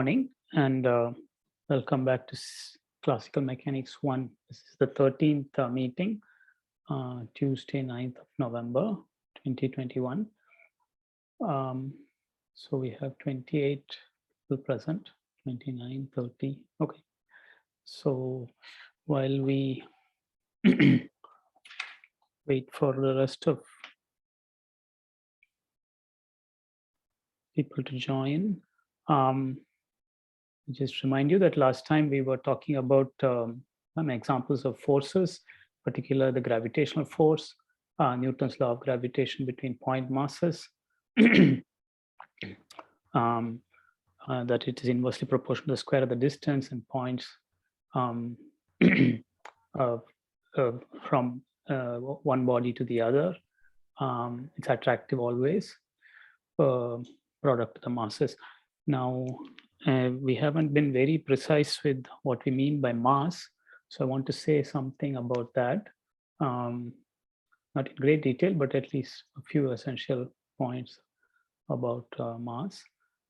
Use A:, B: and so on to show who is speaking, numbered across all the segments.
A: Morning and welcome back to Classical Mechanics 1. This is the 13th meeting, Tuesday, 9th of November, 2021. So we have 28 people present, 29, 30. Okay. So while we wait for the rest of people to join, just remind you that last time we were talking about some examples of forces, particularly the gravitational force, Newton's law of gravitation between point masses, that it is inversely proportional to the square of the distance and points from one body to the other. It's attractive always, product of the masses. Now, we haven't been very precise with what we mean by mass. So I want to say something about that. Not in great detail, but at least a few essential points about mass.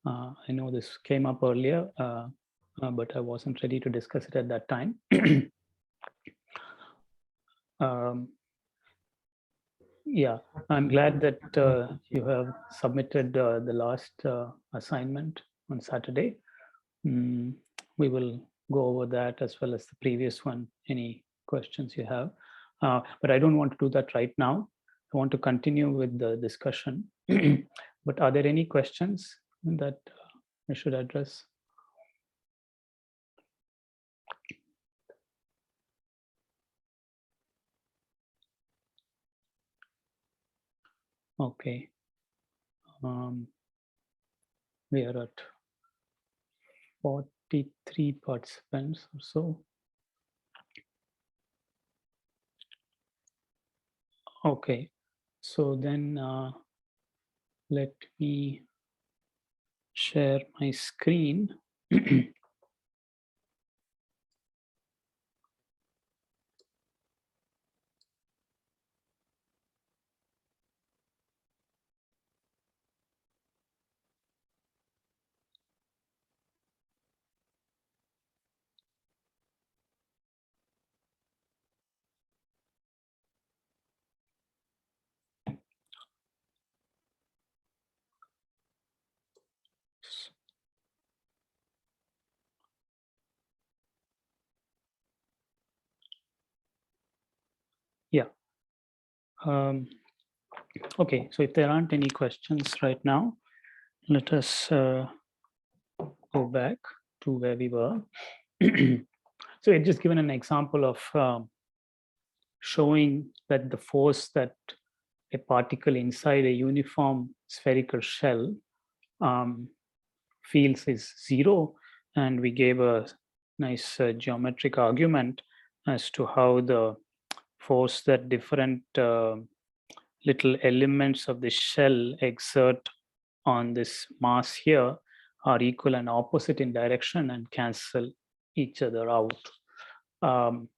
A: I know this came up earlier, but I wasn't ready to discuss it at that time. Yeah, I'm glad that you have submitted the last assignment on Saturday. We will go over that as well as the previous one, any questions you have. But I don't want to do that right now. I want to continue with the discussion. But are there any questions that I should address? Okay. We are at 43 participants or so. Okay, so then let me share my screen. Yeah. Okay, so if there aren't any questions right now, let us go back to where we were. So it's just given an example of showing that the force that a particle inside a uniform spherical shell feels is zero, and we gave a nice geometric argument as to how the force that different little elements of the shell exert on this mass here are equal and opposite in direction and cancel each other out. And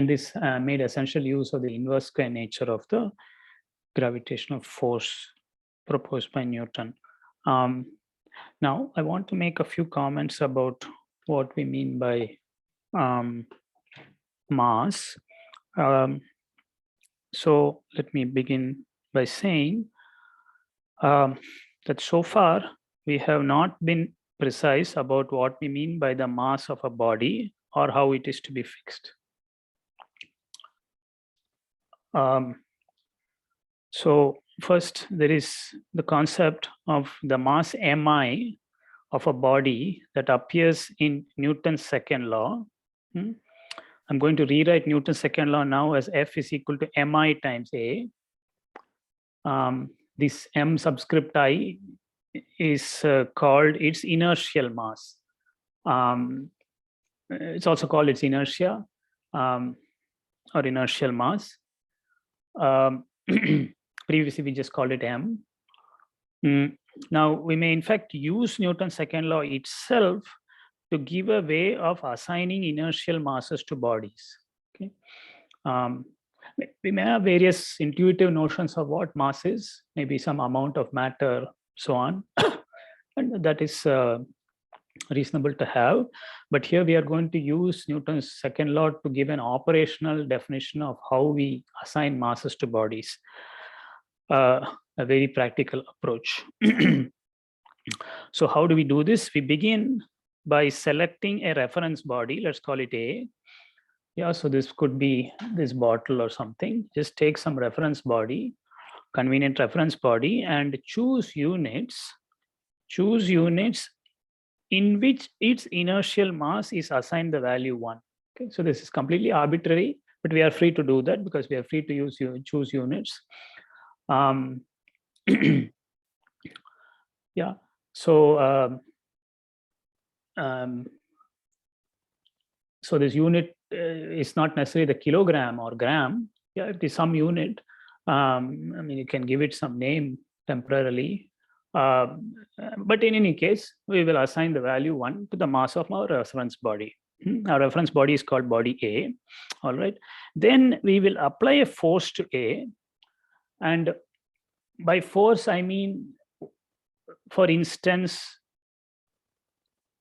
A: this made essential use of the inverse square nature of the gravitational force proposed by Newton. Now, I want to make a few comments about what we mean by mass. So let me begin by saying that so far we have not been precise about what we mean by the mass of a body or how it is to be fixed. So first, there is the concept of the mass mi of a body that appears in Newton's second law. I'm going to rewrite Newton's second law now as F is equal to mi times A. This m subscript I is called its inertial mass. It's also called its inertia or inertial mass. Previously, we just called it m. Now, we may in fact use Newton's second law itself to give a way of assigning inertial masses to bodies. Okay. We may have various intuitive notions of what mass is, maybe some amount of matter, so on. And that is reasonable to have. But here we are going to use Newton's second law to give an operational definition of how we assign masses to bodies. A very practical approach. So how do we do this? We begin by selecting a reference body. Let's call it A. Yeah, so this could be this bottle or something. Just take some reference body, convenient reference body, and choose units in which its inertial mass is assigned the value 1. Okay, so this is completely arbitrary, but we are free to do that because we are free to choose units. Yeah, so so this unit is not necessarily the kilogram or gram. Yeah, it is some unit. I mean, you can give it some name temporarily. But in any case, we will assign the value 1 to the mass of our reference body. Our reference body is called body A. All right. Then we will apply a force to A. And by force, I mean, for instance,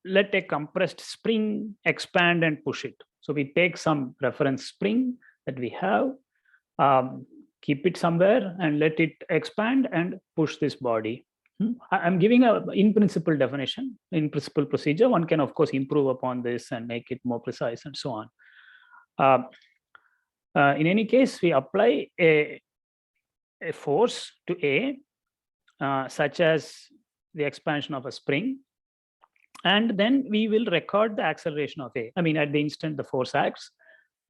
A: let a compressed spring expand and push it. So we take some reference spring that we have, keep it somewhere and let it expand and push this body. I'm giving a in principle definition, in principle procedure. One can, of course, improve upon this and make it more precise and so on. In any case, we apply a force to A, such as the expansion of a spring, and then we will record the acceleration of A. I mean, at the instant the force acts,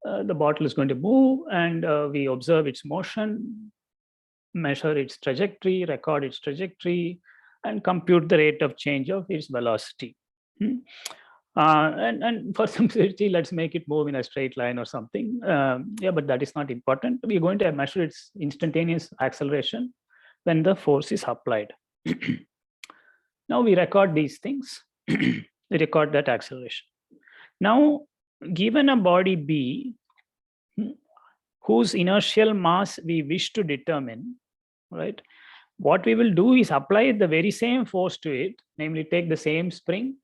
A: the bottle is going to move, and we observe its motion, measure its trajectory, record its trajectory, and compute the rate of change of its velocity. And for simplicity, let's make it move in a straight line or something. Yeah, but that is not important. We're going to measure its instantaneous acceleration when the force is applied. Now we record these things. We record that acceleration. Now, given a body B, whose inertial mass we wish to determine, right? What we will do is apply the very same force to it, namely take the same spring,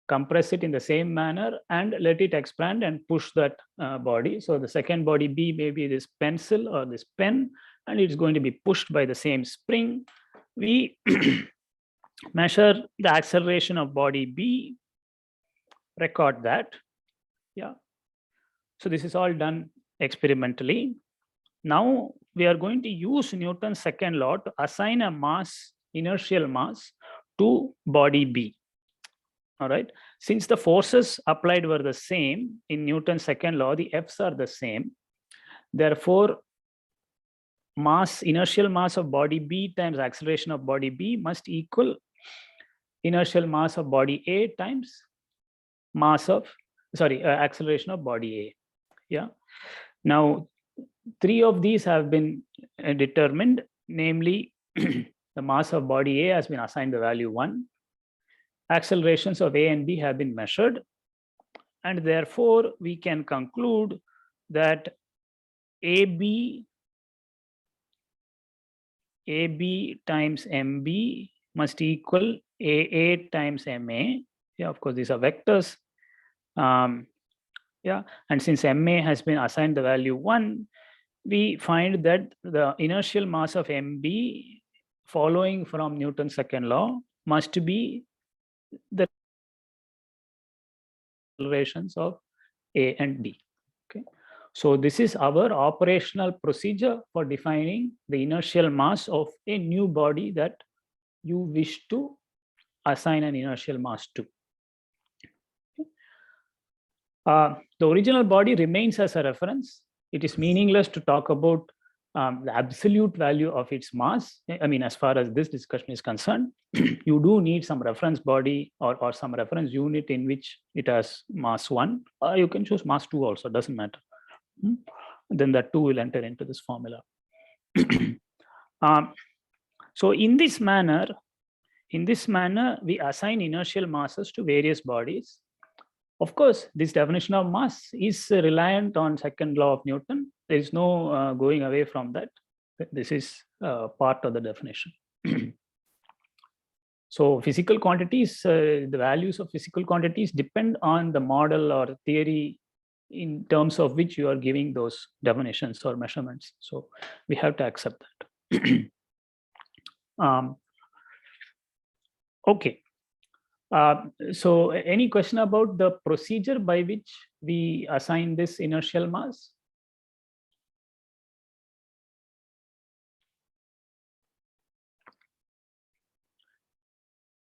A: compress it in the same manner, and let it expand and push that body. So the second body B may be this pencil or this pen, and it's going to be pushed by the same spring. We measure the acceleration of body B, record that. Yeah. So this is all done experimentally. Now we are going to use Newton's second law to assign a mass, inertial mass, to body B. All right. Since the forces applied were the same in Newton's second law, the F's are the same. Therefore, mass, inertial mass of body B times acceleration of body B must equal inertial mass of body A times acceleration of body A. Yeah. Now, 3 of these have been determined, namely the mass of body A has been assigned the value 1. Accelerations of A and B have been measured, and therefore we can conclude that AB times MB must equal AA times MA. Yeah, of course, these are vectors. Yeah, and since MA has been assigned the value 1, we find that the inertial mass of MB, following from Newton's second law, must be the accelerations of A and B. Okay, so this is our operational procedure for defining the inertial mass of a new body that you wish to assign an inertial mass to. The original body remains as a reference. It is meaningless to talk about the absolute value of its mass. I mean, as far as this discussion is concerned, you do need some reference body or some reference unit in which it has mass 1. You can choose mass 2 also, doesn't matter. Then that 2 will enter into this formula. So in this manner, we assign inertial masses to various bodies. Of course, this definition of mass is reliant on second law of Newton. There is no going away from that. This is part of the definition. So physical quantities, the values of physical quantities depend on the model or theory in terms of which you are giving those definitions or measurements. So we have to accept that. Okay. So any question about the procedure by which we assign this inertial mass?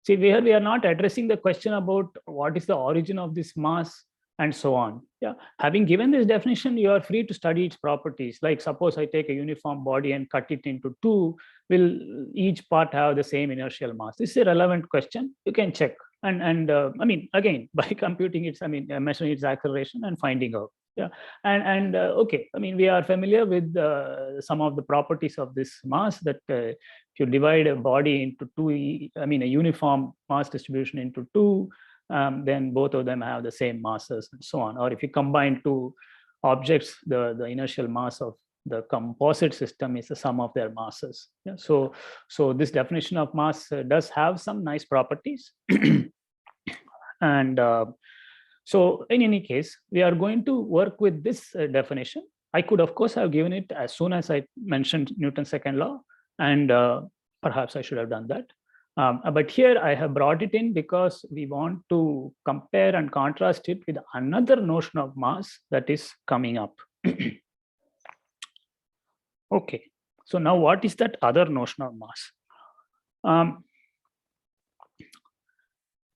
A: See, here we are not addressing the question about what is the origin of this mass and so on. Yeah, having given this definition, you are free to study its properties. Like suppose I take a uniform body and cut it into two, will each part have the same inertial mass? This is a relevant question. You can check. And I mean, again, by computing its, I mean, measuring its acceleration and finding out. Yeah, and okay, I mean, we are familiar with some of the properties of this mass that if you divide a body into two, I mean, a uniform mass distribution into two, then both of them have the same masses and so on. Or if you combine two objects, the inertial mass of the composite system is the sum of their masses. Yeah, so this definition of mass does have some nice properties. And so in any case, we are going to work with this definition. I could, of course, have given it as soon as I mentioned Newton's second law, and perhaps I should have done that. But here I have brought it in because we want to compare and contrast it with another notion of mass that is coming up. Okay, so now what is that other notion of mass?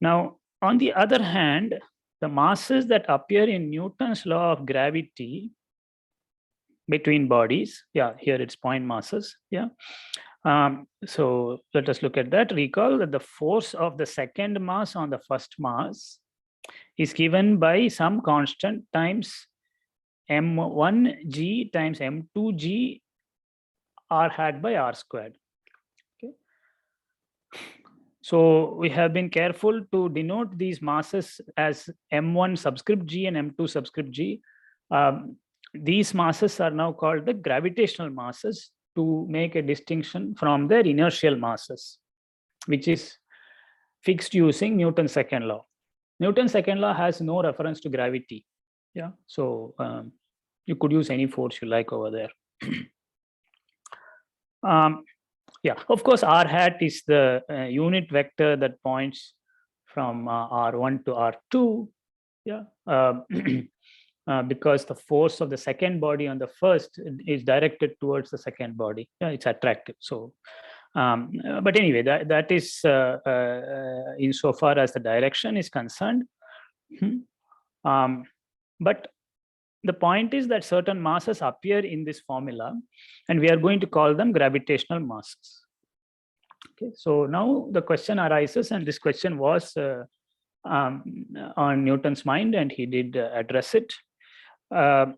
A: Now, on the other hand, the masses that appear in Newton's law of gravity between bodies, yeah, here it's point masses, yeah. So let us look at that. Recall that the force of the second mass on the first mass is given by some constant times m1g times m2g r hat by r squared. Okay. So we have been careful to denote these masses as m1 subscript g and m2 subscript g. These masses are now called the gravitational masses to make a distinction from their inertial masses, which is fixed using Newton's second law. Newton's second law has no reference to gravity. Yeah, so you could use any force you like over there. Yeah, of course, r hat is the unit vector that points from r1 to r2. Yeah, because the force of the second body on the first is directed towards the second body. Yeah, it's attractive. So, but anyway, that is insofar as the direction is concerned. But the point is that certain masses appear in this formula, and we are going to call them gravitational masses. Okay, so now the question arises, and this question was on Newton's mind, and he did address it. Though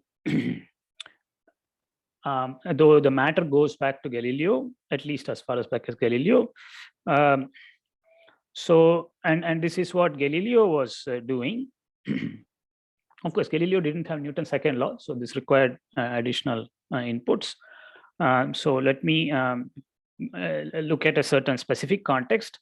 A: the matter goes back to Galileo, at least as far as back as Galileo. So, and this is what Galileo was doing. Of course, Galileo didn't have Newton's second law, so this required additional inputs. So let me look at a certain specific context.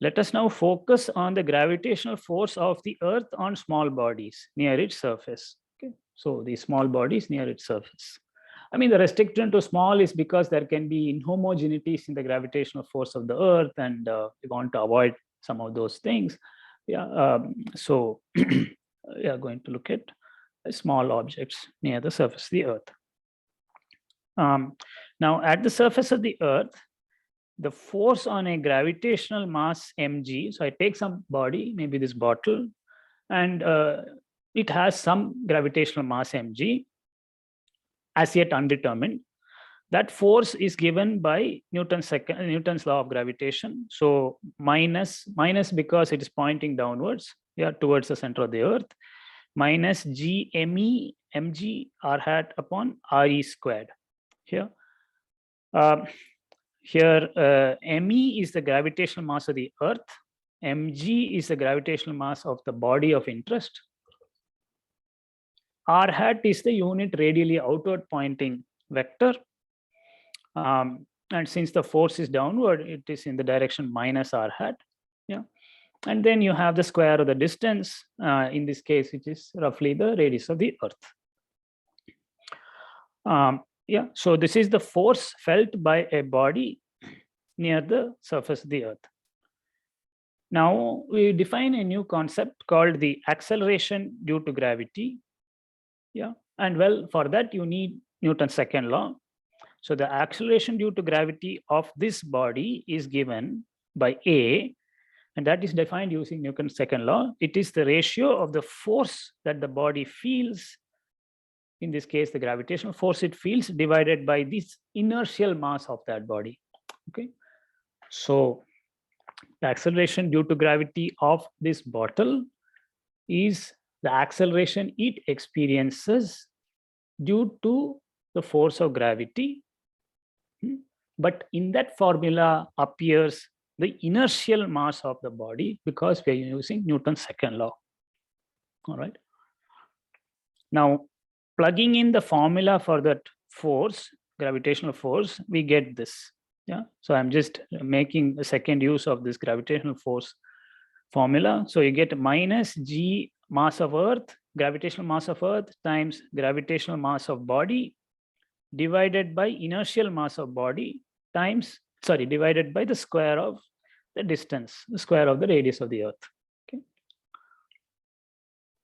A: Let us now focus on the gravitational force of the Earth on small bodies near its surface. Okay, so the small bodies near its surface. I mean, the restriction to small is because there can be inhomogeneities in the gravitational force of the Earth, and we want to avoid some of those things. Yeah, so we are going to look at small objects near the surface of the Earth. Now, at the surface of the Earth, the force on a gravitational mass mg, so I take some body, maybe this bottle, and it has some gravitational mass mg, as yet undetermined. That force is given by Newton's law of gravitation. So minus because it is pointing downwards, yeah, towards the center of the Earth, minus gme mg r hat upon re squared. Here, me is the gravitational mass of the Earth, mg is the gravitational mass of the body of interest, r hat is the unit radially outward pointing vector, and since the force is downward, it is in the direction minus r hat. Yeah. And then you have the square of the distance, in this case, which is roughly the radius of the Earth. Yeah, so this is the force felt by a body near the surface of the Earth. Now we define a new concept called the acceleration due to gravity. Yeah, and well, for that you need Newton's second law. So the acceleration due to gravity of this body is given by A, and that is defined using Newton's second law. It is the ratio of the force that the body feels, in this case, the gravitational force it feels, divided by this inertial mass of that body. Okay, so the acceleration due to gravity of this bottle is the acceleration it experiences due to the force of gravity. But in that formula appears the inertial mass of the body because we are using Newton's second law. All right. Now, plugging in the formula for that force, gravitational force, we get this. Yeah. So I'm just making a second use of this gravitational force formula. So you get minus G mass of Earth, gravitational mass of Earth times gravitational mass of body divided by inertial mass of body times, divided by the square of the distance, the square of the radius of the Earth. Okay.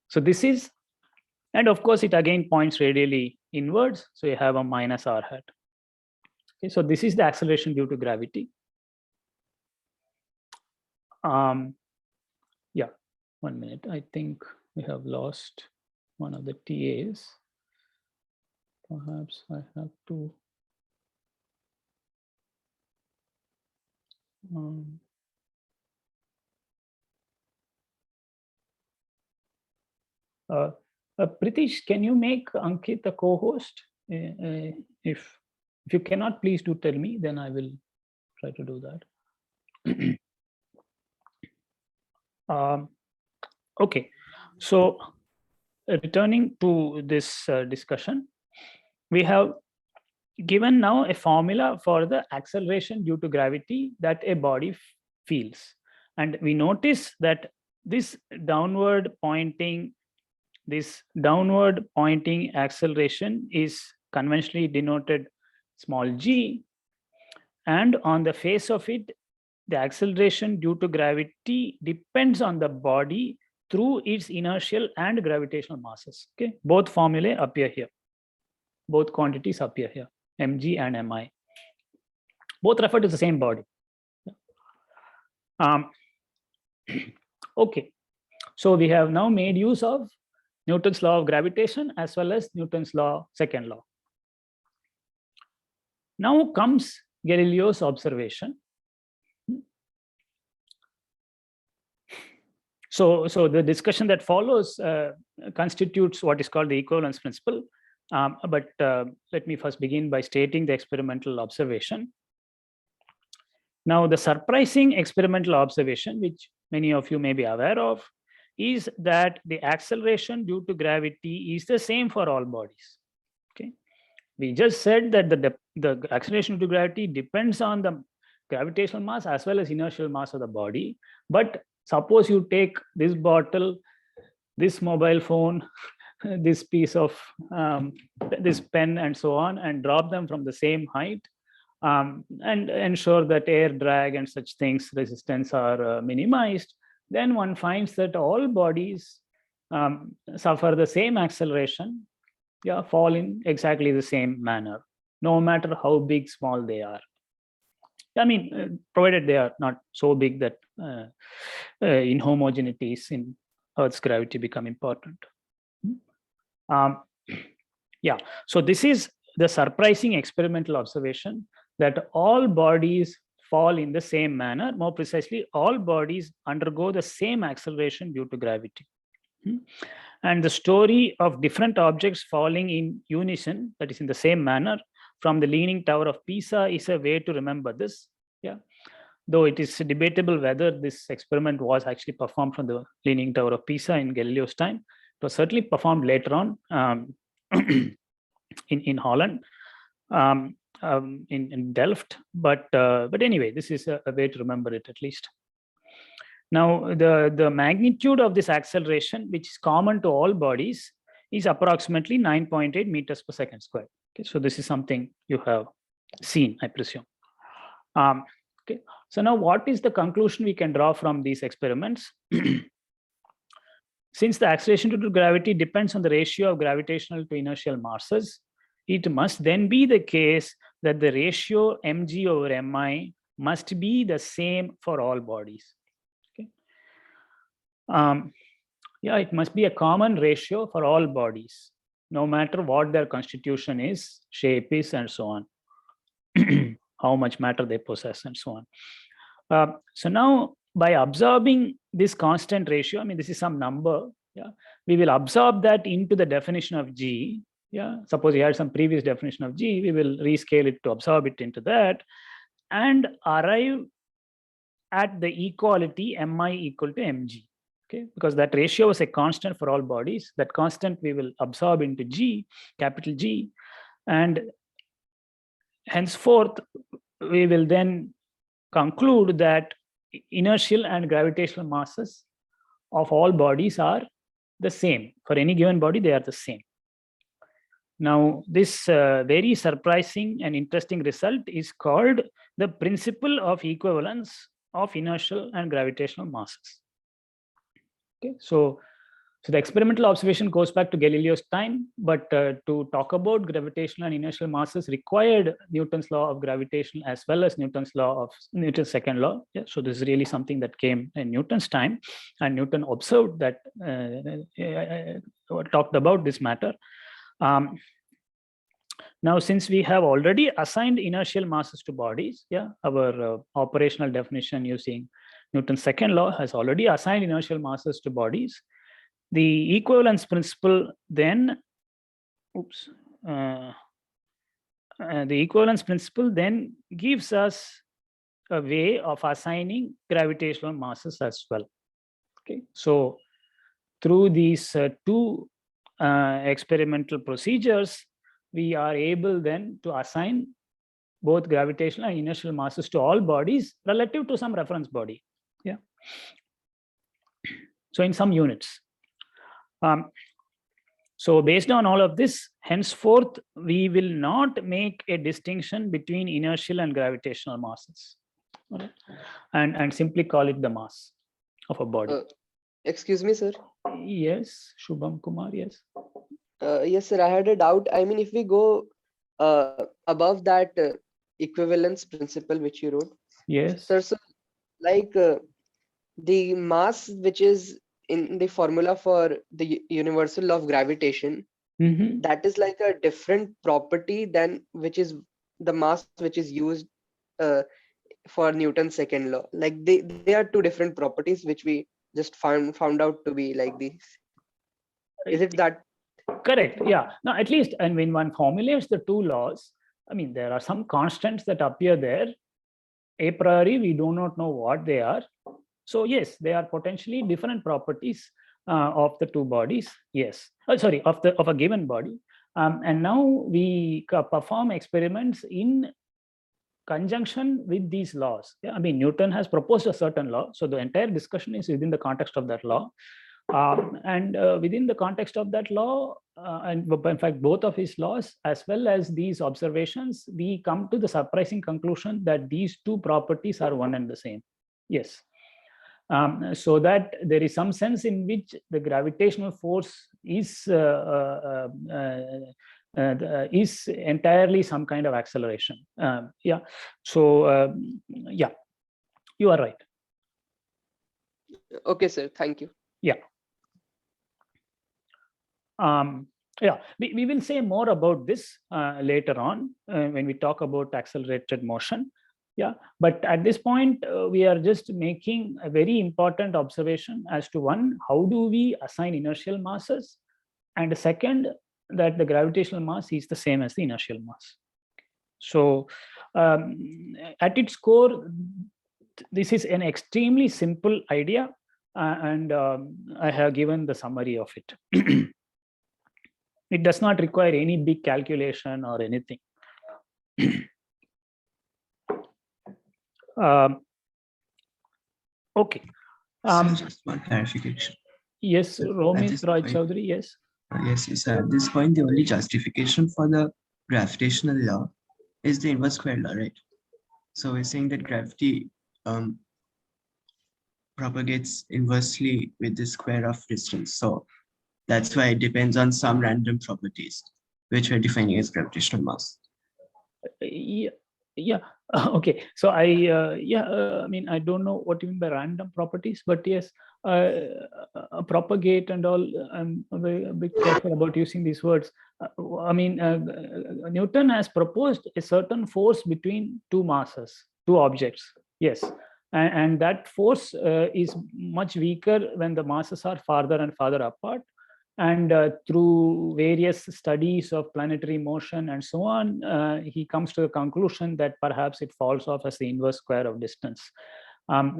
A: So this is, and of course it again points radially inwards. So you have a minus r hat. Okay. So this is the acceleration due to gravity. Yeah, 1 minute. I think we have lost one of the TAs. Perhaps I have to. Pritish, can you make Ankit a co-host? If you cannot, please do tell me, then I will try to do that. Okay, so returning to this discussion, we have given now a formula for the acceleration due to gravity that a body feels. And we notice that this downward pointing acceleration is conventionally denoted small g. And on the face of it, the acceleration due to gravity depends on the body through its inertial and gravitational masses. Okay, both formulae appear here. Both quantities appear here, mg and mi. Both refer to the same body. Okay, so we have now made use of Newton's law of gravitation as well as Newton's second law. Now comes Galileo's observation. So the discussion that follows constitutes what is called the equivalence principle. But let me first begin by stating the experimental observation. Now, the surprising experimental observation, which many of you may be aware of, is that the acceleration due to gravity is the same for all bodies. Okay, we just said that the acceleration due to gravity depends on the gravitational mass as well as inertial mass of the body. But suppose you take this bottle, this mobile phone, this piece of this pen and so on, and drop them from the same height, and ensure that air drag and such things, resistance are minimized, then one finds that all bodies suffer the same acceleration, fall in exactly the same manner, no matter how big, small they are. I mean, provided they are not so big that inhomogeneities in Earth's gravity become important. So this is the surprising experimental observation that all bodies fall in the same manner. More precisely, all bodies undergo the same acceleration due to gravity. And the story of different objects falling in unison, that is in the same manner, from the Leaning Tower of Pisa is a way to remember this. Though it is debatable whether this experiment was actually performed from the Leaning Tower of Pisa in Galileo's time. It was certainly performed later on in Holland, in Delft. But anyway, this is a way to remember it at least. Now, the magnitude of this acceleration, which is common to all bodies, is approximately 9.8 meters per second squared. Okay, so this is something you have seen, I presume. Okay, so now what is the conclusion we can draw from these experiments? Since the acceleration due to gravity depends on the ratio of gravitational to inertial masses, it must then be the case that the ratio mg over mi must be the same for all bodies. Okay. Yeah, it must be a common ratio for all bodies, no matter what their constitution is, shape is, and so on, how much matter they possess, and so on. So now, by absorbing this constant ratio, I mean, this is some number, yeah, we will absorb that into the definition of G. Yeah, suppose you had some previous definition of G, we will rescale it to absorb it into that and arrive at the equality mi equal to mg. Okay, because that ratio was a constant for all bodies. That constant we will absorb into G, capital G, and henceforth we will then conclude that inertial and gravitational masses of all bodies are the same. For any given body, they are the same. Now, this very surprising and interesting result is called the principle of equivalence of inertial and gravitational masses. Okay, so the experimental observation goes back to Galileo's time, but to talk about gravitational and inertial masses required Newton's law of gravitation as well as Newton's second law. Yeah, so this is really something that came in Newton's time, and Newton observed that, talked about this matter. Now, since we have already assigned inertial masses to bodies, yeah, our operational definition using Newton's second law has already assigned inertial masses to bodies. The equivalence principle then, the equivalence principle then gives us a way of assigning gravitational masses as well. Okay, so through these two experimental procedures, we are able then to assign both gravitational and inertial masses to all bodies relative to some reference body. Yeah. So in some units. So based on all of this, henceforth, we will not make a distinction between inertial and gravitational masses, right? And simply call it the mass of a body.
B: Excuse me, sir.
A: Yes, Shubham Kumar, yes.
B: Yes, sir, I had a doubt. I mean, if we go above that equivalence principle which you wrote.
A: Yes.
B: Sir, so like the mass which is in the formula for the universal law of gravitation, that is like a different property than which is the mass which is used for Newton's second law. Like they are two different properties which we just found out to be like these. Is it that?
A: Correct. Yeah. Now, at least, and when one formulates the two laws, I mean, there are some constants that appear there. A priori, we do not know what they are. So yes, they are potentially different properties of the two bodies. Yes, sorry, of a given body. And now we perform experiments in conjunction with these laws. Yeah, I mean, Newton has proposed a certain law, so the entire discussion is within the context of that law. And within the context of that law, and in fact, both of his laws, as well as these observations, we come to the surprising conclusion that these two properties are one and the same. Yes. So that there is some sense in which the gravitational force is entirely some kind of acceleration. Yeah. So yeah, you are right.
B: Okay, sir. Thank you.
A: Yeah. Yeah, we will say more about this later on when we talk about accelerated motion. Yeah, but at this point, we are just making a very important observation as to one, how do we assign inertial masses? And second, that the gravitational mass is the same as the inertial mass. So at its core, this is an extremely simple idea, and I have given the summary of it. It does not require any big calculation or anything. Okay.
C: Just one clarification.
A: Yes, Romit Roy
C: point,
A: Chaudhary, yes.
C: Yes. At this point, the only justification for the gravitational law is the inverse square law, right? So we're saying that gravity propagates inversely with the square of distance. So that's why it depends on some random properties, which we're defining as gravitational mass.
A: Yeah. Okay. So I mean, I don't know what you mean by random properties, but yes, propagate and all. I'm a bit careful about using these words. I mean, Newton has proposed a certain force between two masses, two objects. Yes. And that force is much weaker when the masses are farther and farther apart. And through various studies of planetary motion and so on, he comes to the conclusion that perhaps it falls off as the inverse square of distance.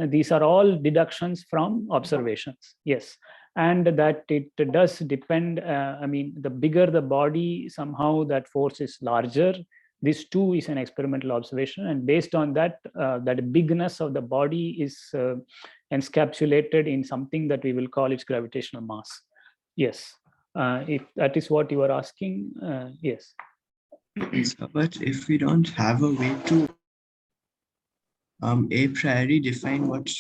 A: These are all deductions from observations, yes. And that it does depend, I mean, the bigger the body, somehow that force is larger. This too is an experimental observation. And based on that, that bigness of the body is encapsulated in something that we will call its gravitational mass. Yes, if that is what you are asking, yes.
C: But if we don't have a way to a priori define what,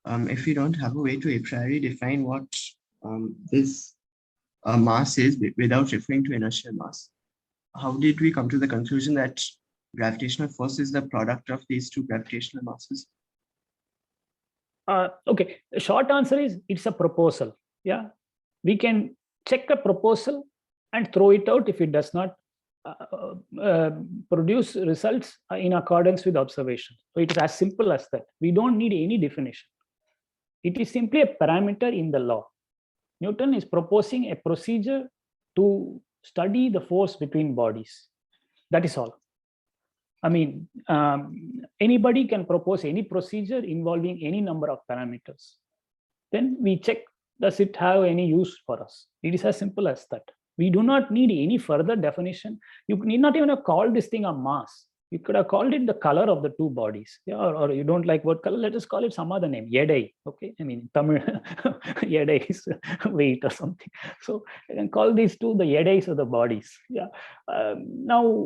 C: if we don't have a way to a priori define what this mass is without referring to inertial mass, how did we come to the conclusion that gravitational force is the product of these two gravitational masses?
A: Okay, the short answer is it's a proposal. Yeah, we can check a proposal and throw it out if it does not produce results in accordance with observation. So it is as simple as that. We don't need any definition. It is simply a parameter in the law. Newton is proposing a procedure to study the force between bodies. That is all. I mean, anybody can propose any procedure involving any number of parameters. Then we check, does it have any use for us? It is as simple as that. We do not need any further definition. You need not even have called this thing a mass. You could have called it the color of the two bodies. Yeah, or you don't like word color, let us call it some other name, yedai. Okay, I mean, Tamil, yedai is weight or something. So you can call these two the yedais of the bodies. Yeah. Now,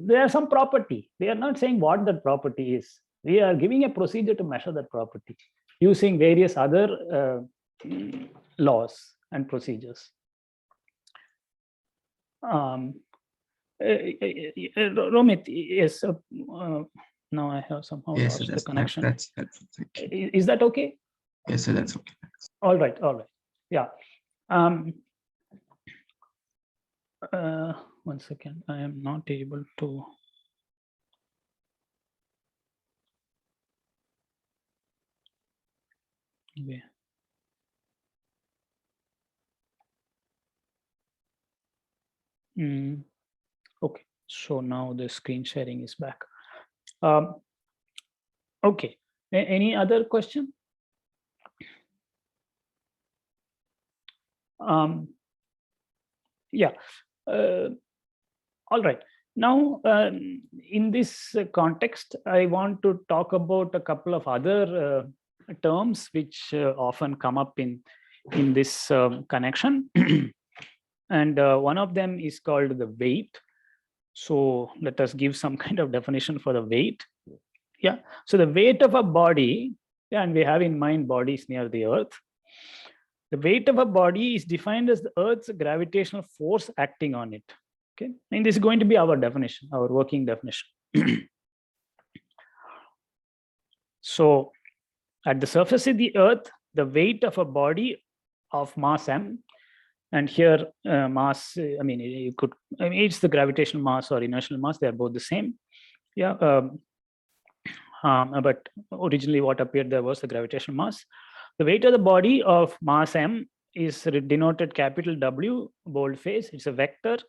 A: there are some property. We are not saying what that property is. We are giving a procedure to measure that property using various other laws and procedures. Romit, yes. Now I have somehow lost the connection.
C: That's helpful. Thank you.
A: Is that okay?
C: Yes, sir, that's okay.
A: All right. Yeah. 1 second. I am not able to. Okay. Okay, so now the screen sharing is back. Okay, any other question? Yeah, all right. Now, in this context, I want to talk about a couple of other terms which often come up in this connection. And one of them is called the weight. So let us give some kind of definition for the weight. Yeah. So the weight of a body, yeah, and we have in mind bodies near the Earth. The weight of a body is defined as the Earth's gravitational force acting on it. Okay. And this is going to be our definition, our working definition. So at the surface of the Earth, the weight of a body of mass m, and here mass, I mean, it's the gravitational mass or inertial mass, they are both the same. Yeah, but originally what appeared there was the gravitational mass. The weight of the body of mass m is denoted capital W, boldface. It's a vector.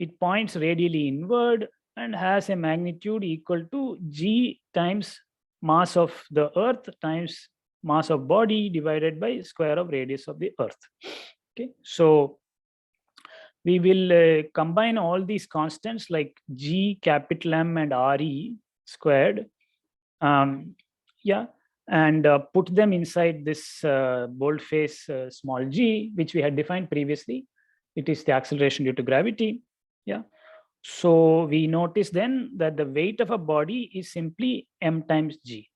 A: It points radially inward and has a magnitude equal to g times mass of the Earth times mass of body divided by square of radius of the Earth. Okay, so we will combine all these constants like G, capital M, and RE squared yeah, and put them inside this boldface small g, which we had defined previously. It is the acceleration due to gravity. Yeah. So we notice then that the weight of a body is simply m times g,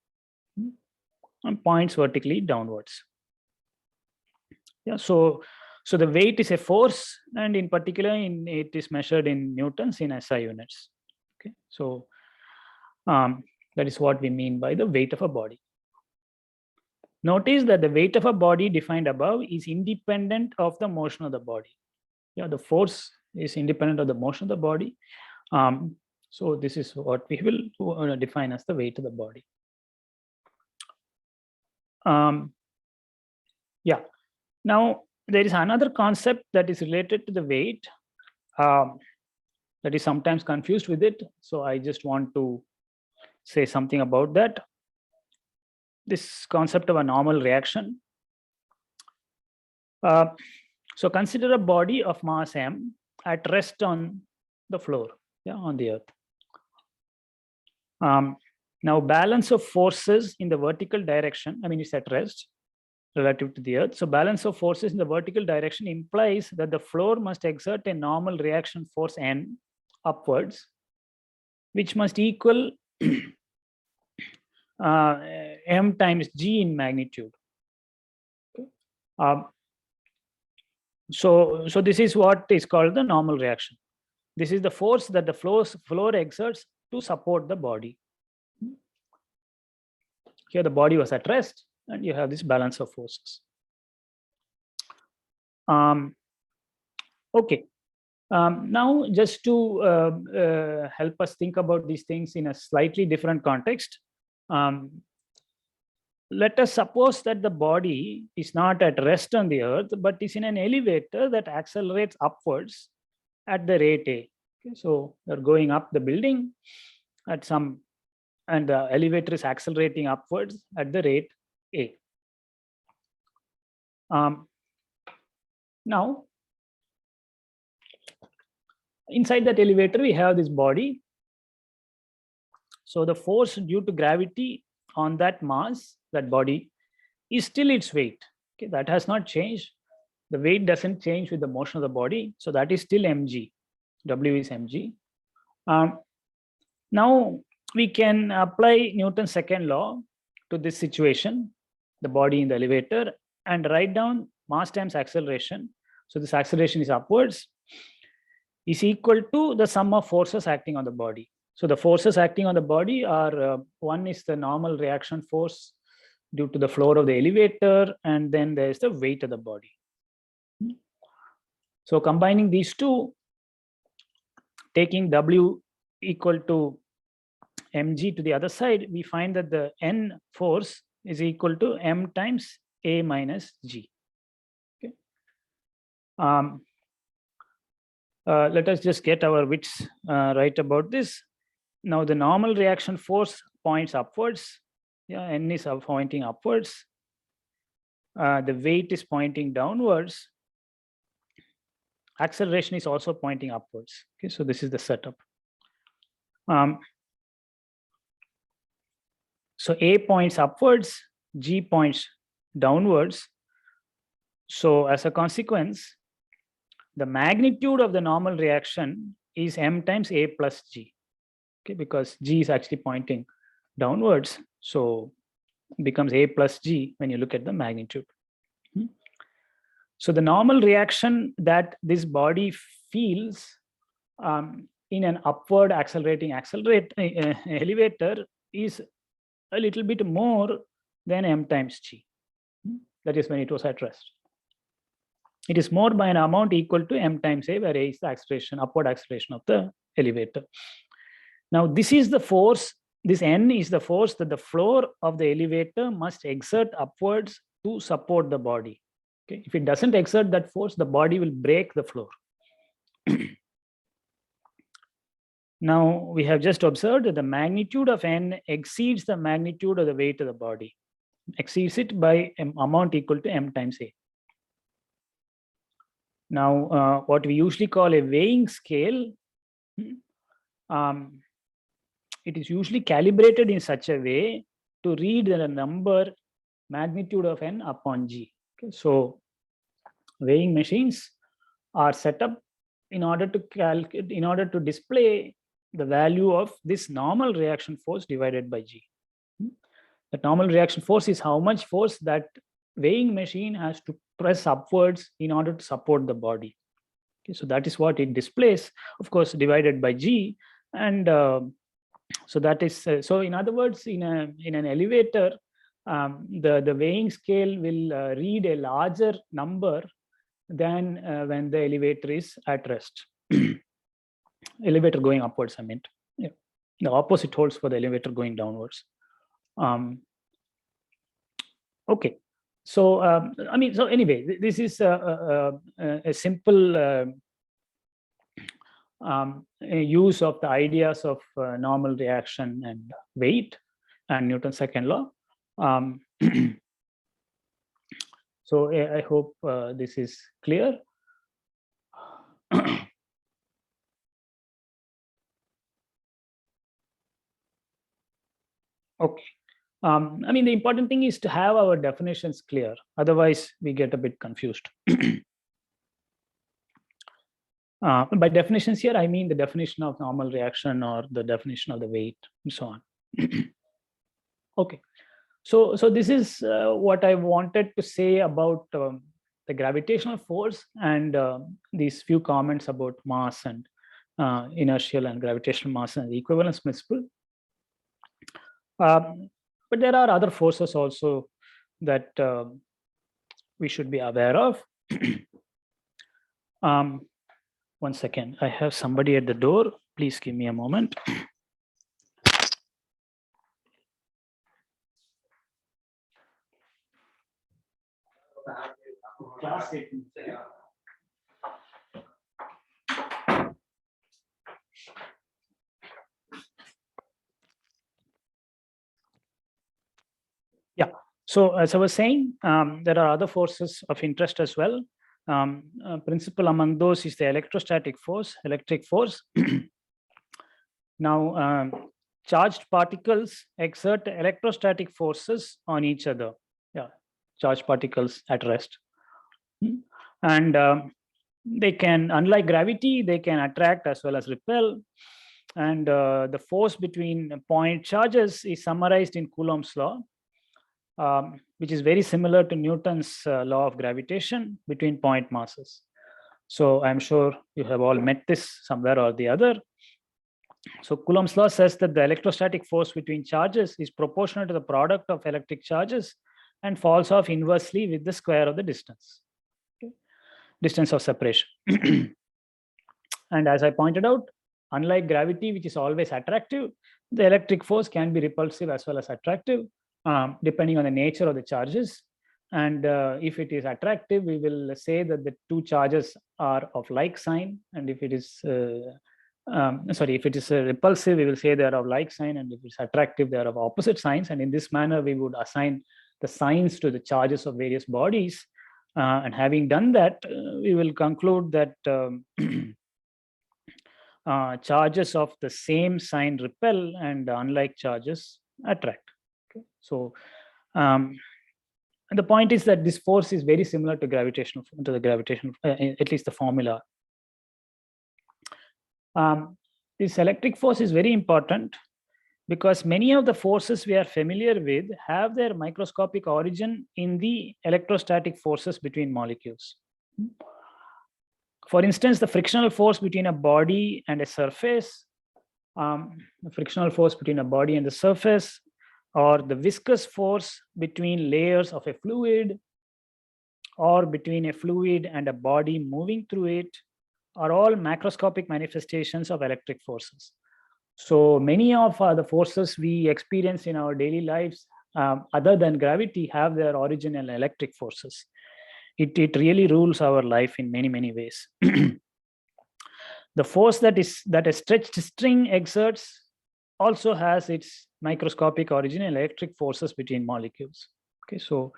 A: and points vertically downwards. Yeah. So the weight is a force, and in particular, it is measured in newtons in SI units. Okay. So that is what we mean by the weight of a body. Notice that the weight of a body defined above is independent of the motion of the body. Yeah, the force is independent of the motion of the body. So this is what we will define as the weight of the body. Yeah. Now there is another concept that is related to the weight that is sometimes confused with it. So I just want to say something about that. This concept of a normal reaction. So consider a body of mass m at rest on the floor, yeah, on the earth. Now balance of forces in the vertical direction, I mean, it's at rest relative to the earth. So balance of forces in the vertical direction implies that the floor must exert a normal reaction force N upwards, which must equal m times g in magnitude. So this is what is called the normal reaction. This is the force that the floor exerts to support the body. Here the body was at rest, and you have this balance of forces. Okay. Now, just to help us think about these things in a slightly different context, let us suppose that the body is not at rest on the earth, but is in an elevator that accelerates upwards at the rate A. Okay, so you're going up the building at some, and the elevator is accelerating upwards at the rate A. Now, inside that elevator, we have this body. So the force due to gravity on that mass, that body, is still its weight. Okay, that has not changed. The weight doesn't change with the motion of the body. So that is still mg. W is mg. Now we can apply Newton's second law to this situation, the body in the elevator, and write down mass times acceleration. So this acceleration is upwards, is equal to the sum of forces acting on the body. So the forces acting on the body are, one is the normal reaction force due to the floor of the elevator, and then there's the weight of the body. So combining these two, taking W equal to mg to the other side, we find that the N force is equal to m times A minus g. Okay. Let us just get our wits right about this. Now the normal reaction force points upwards. Yeah, N is pointing upwards. The weight is pointing downwards. Acceleration is also pointing upwards. Okay, so this is the setup. So A points upwards, G points downwards. So as a consequence, the magnitude of the normal reaction is m times A plus G. Okay, because G is actually pointing downwards, so it becomes A plus G when you look at the magnitude. So the normal reaction that this body feels in an upward accelerating elevator is a little bit more than m times g. That is when it was at rest. It is more by an amount equal to m times a, where a is the acceleration, upward acceleration of the elevator. Now this is the force, this N is the force that the floor of the elevator must exert upwards to support the body. Okay, if it doesn't exert that force, the body will break the floor. Now we have just observed that the magnitude of N exceeds the magnitude of the weight of the body, exceeds it by an amount equal to m times A. Now what we usually call a weighing scale, it is usually calibrated in such a way to read the number magnitude of n upon g. Okay, so weighing machines are set up in order to display the value of this normal reaction force divided by g. The normal reaction force is how much force that weighing machine has to press upwards in order to support the body. Okay, so that is what it displays, of course, divided by g. And so that is so. In other words, in an elevator, the weighing scale will read a larger number than when the elevator is at rest. Elevator going upwards, I meant. Yeah. The opposite holds for the elevator going downwards. Okay, so I mean, so anyway, this is a simple use of the ideas of normal reaction and weight and Newton's second law. So I hope this is clear. Okay. I mean, the important thing is to have our definitions clear. Otherwise, we get a bit confused. By definitions here, I mean the definition of normal reaction or the definition of the weight and so on. Okay. So this is what I wanted to say about the gravitational force and these few comments about mass and inertial and gravitational mass and the equivalence principle. But there are other forces also that we should be aware of. 1 second, I have somebody at the door. Please give me a moment. Yeah, so as I was saying, there are other forces of interest as well. Principal among those is the electrostatic force, electric force. Now, charged particles exert electrostatic forces on each other. Yeah, charged particles at rest. And they can, unlike gravity, they can attract as well as repel. And the force between point charges is summarized in Coulomb's law, which is very similar to Newton's law of gravitation between point masses. So I'm sure you have all met this somewhere or the other. So Coulomb's law says that the electrostatic force between charges is proportional to the product of electric charges and falls off inversely with the square of the distance, okay? Distance of separation. And as I pointed out, unlike gravity, which is always attractive, the electric force can be repulsive as well as attractive, depending on the nature of the charges. And if it is attractive, we will say that the two charges are of like sign. And if it is, if it is repulsive, we will say they are of like sign. And if it's attractive, they are of opposite signs. And in this manner, we would assign the signs to the charges of various bodies. And having done that, we will conclude that charges of the same sign repel and unlike charges attract. Okay. So the point is that this force is very similar to gravitational, at least the formula. This electric force is very important because many of the forces we are familiar with have their microscopic origin in the electrostatic forces between molecules. For instance, the frictional force between a body and a surface, the frictional force between a body and the surface, or the viscous force between layers of a fluid, or between a fluid and a body moving through it, are all macroscopic manifestations of electric forces. So many of the forces we experience in our daily lives, other than gravity, have their origin in electric forces. It really rules our life in many, many ways. The force that a stretched string exerts also has its microscopic origin in electric forces between molecules. Okay, so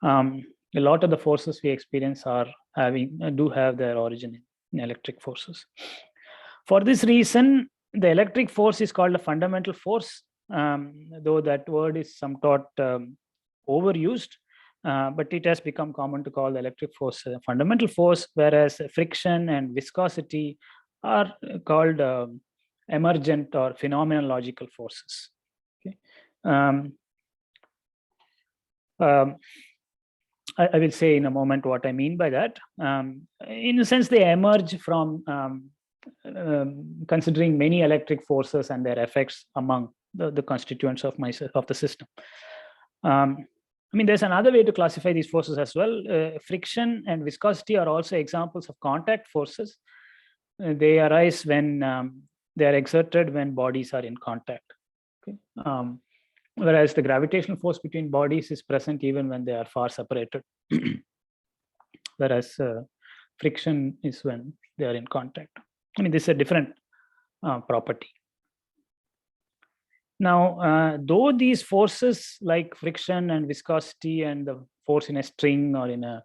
A: a lot of the forces we experience do have their origin in electric forces. For this reason, the electric force is called a fundamental force though that word is somewhat overused, but it has become common to call the electric force a fundamental force, whereas friction and viscosity are called emergent or phenomenological forces. Okay. I will say in a moment what I mean by that. In a sense, they emerge from considering many electric forces and their effects among the constituents of the system. I mean, there's another way to classify these forces as well. Friction and viscosity are also examples of contact forces. They arise when they are exerted when bodies are in contact. Okay. Whereas the gravitational force between bodies is present even when they are far separated. Whereas friction is when they are in contact. I mean, this is a different property. Now, though these forces like friction and viscosity and the force in a string or in a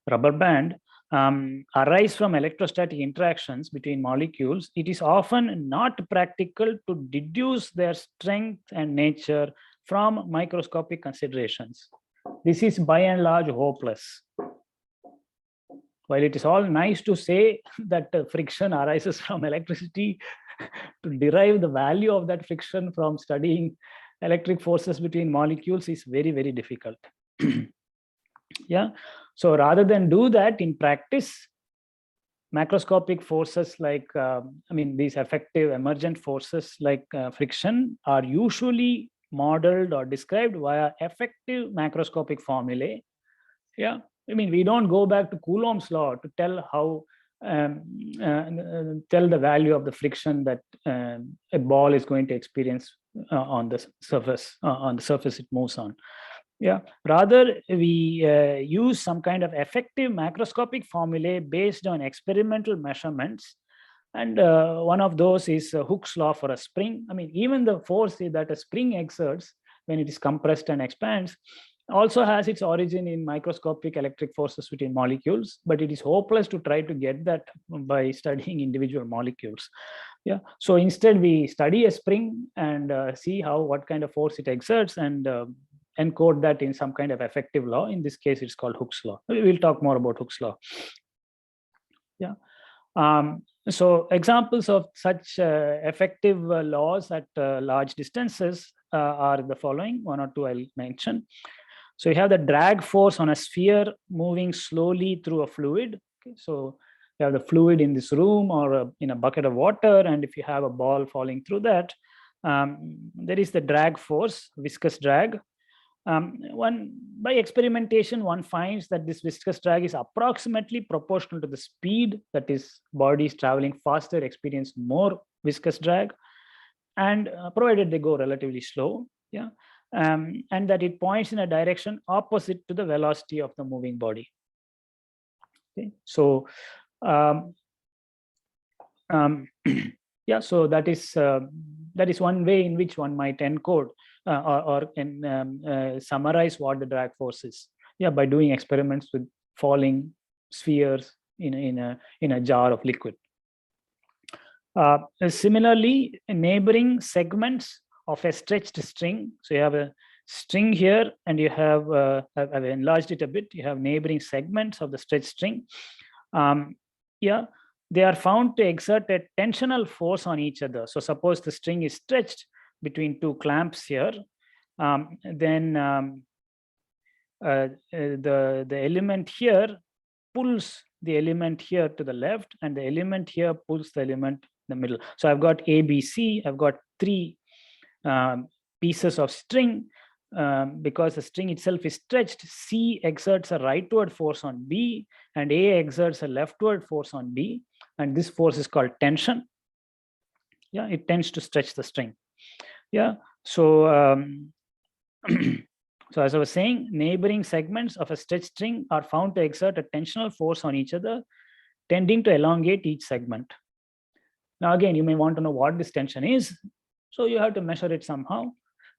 A: rubber band arise from electrostatic interactions between molecules, it is often not practical to deduce their strength and nature from microscopic considerations. This is by and large hopeless. While it is all nice to say that friction arises from electricity, to derive the value of that friction from studying electric forces between molecules is very, very difficult. Yeah. So rather than do that in practice, macroscopic forces like, these effective emergent forces like friction are usually modeled or described via effective macroscopic formulae. Yeah. I mean, we don't go back to Coulomb's law to tell how tell the value of the friction that a ball is going to experience on the surface it moves on. Yeah, rather we use some kind of effective macroscopic formulae based on experimental measurements, and one of those is Hooke's law for a spring. I mean, even the force that a spring exerts when it is compressed and expands also has its origin in microscopic electric forces between molecules, but it is hopeless to try to get that by studying individual molecules. Yeah, so instead we study a spring and see what kind of force it exerts and encode that in some kind of effective law. In this case, it's called Hooke's law. We will talk more about Hooke's law. Yeah. So examples of such effective laws at large distances are the following. One or two I'll mention. So you have the drag force on a sphere moving slowly through a fluid. Okay, so you have the fluid in this room or in a bucket of water, and if you have a ball falling through that, there is the drag force, viscous drag. By experimentation, one finds that this viscous drag is approximately proportional to the speed, that is, bodies traveling faster experience more viscous drag, and provided they go relatively slow. Yeah. And that it points in a direction opposite to the velocity of the moving body. Okay, so yeah, so that is one way in which one might encode or summarize what the drag force is. Yeah, by doing experiments with falling spheres in a jar of liquid. Similarly, neighboring segments of a stretched string. So you have a string here, and you have I've enlarged it a bit. You have neighboring segments of the stretched string. Yeah, they are found to exert a tensional force on each other. So suppose the string is stretched between two clamps here, then the element here pulls the element here to the left, and the element here pulls the element in the middle. So I've got A, B, C. I've got three pieces of string. Because the string itself is stretched, C exerts a rightward force on B, and A exerts a leftward force on B, and this force is called tension. Yeah, it tends to stretch the string. Yeah, so so as I was saying, neighboring segments of a stretched string are found to exert a tensional force on each other, tending to elongate each segment. Now again, you may want to know what this tension is, so you have to measure it somehow,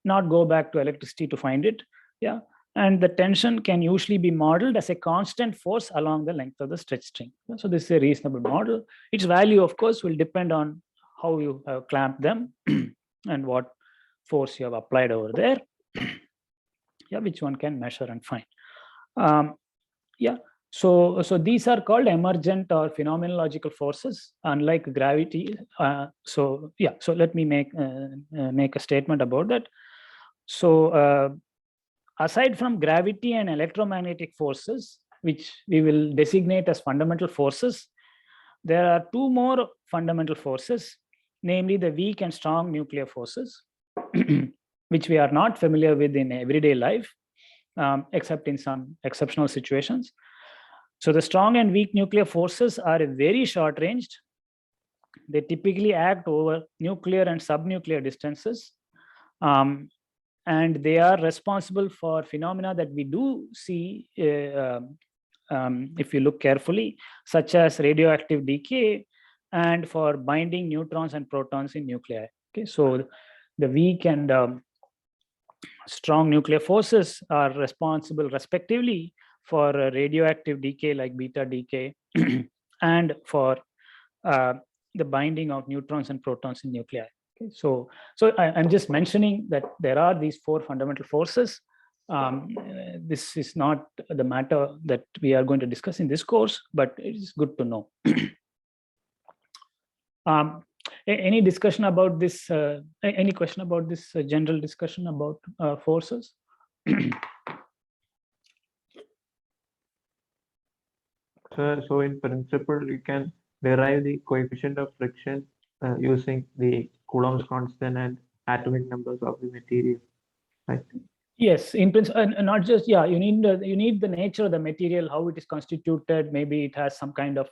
A: not go back to electricity to find it. Yeah, and the tension can usually be modeled as a constant force along the length of the stretched string. So this is a reasonable model. Its value, of course, will depend on how you clamp them and what force you have applied over there, yeah, which one can measure and find. Yeah, so these are called emergent or phenomenological forces, unlike gravity. So let me make a statement about that. So aside from gravity and electromagnetic forces, which we will designate as fundamental forces, there are two more fundamental forces, namely the weak and strong nuclear forces, which we are not familiar with in everyday life, except in some exceptional situations. So the strong and weak nuclear forces are very short-ranged. They typically act over nuclear and subnuclear distances. And they are responsible for phenomena that we do see if you look carefully, such as radioactive decay and for binding neutrons and protons in nuclei. Okay, so the weak and strong nuclear forces are responsible respectively for radioactive decay like beta decay and for the binding of neutrons and protons in nuclei. Okay, so I'm just mentioning that there are these four fundamental forces. This is not the matter that we are going to discuss in this course, but it is good to know. Any discussion about this? Any question about this general discussion about forces?
D: So in principle, you can derive the coefficient of friction using the Coulomb's constant and atomic numbers of the material, right?
A: Yes, in principle, and not just, yeah, you need the nature of the material, how it is constituted. Maybe it has some kind of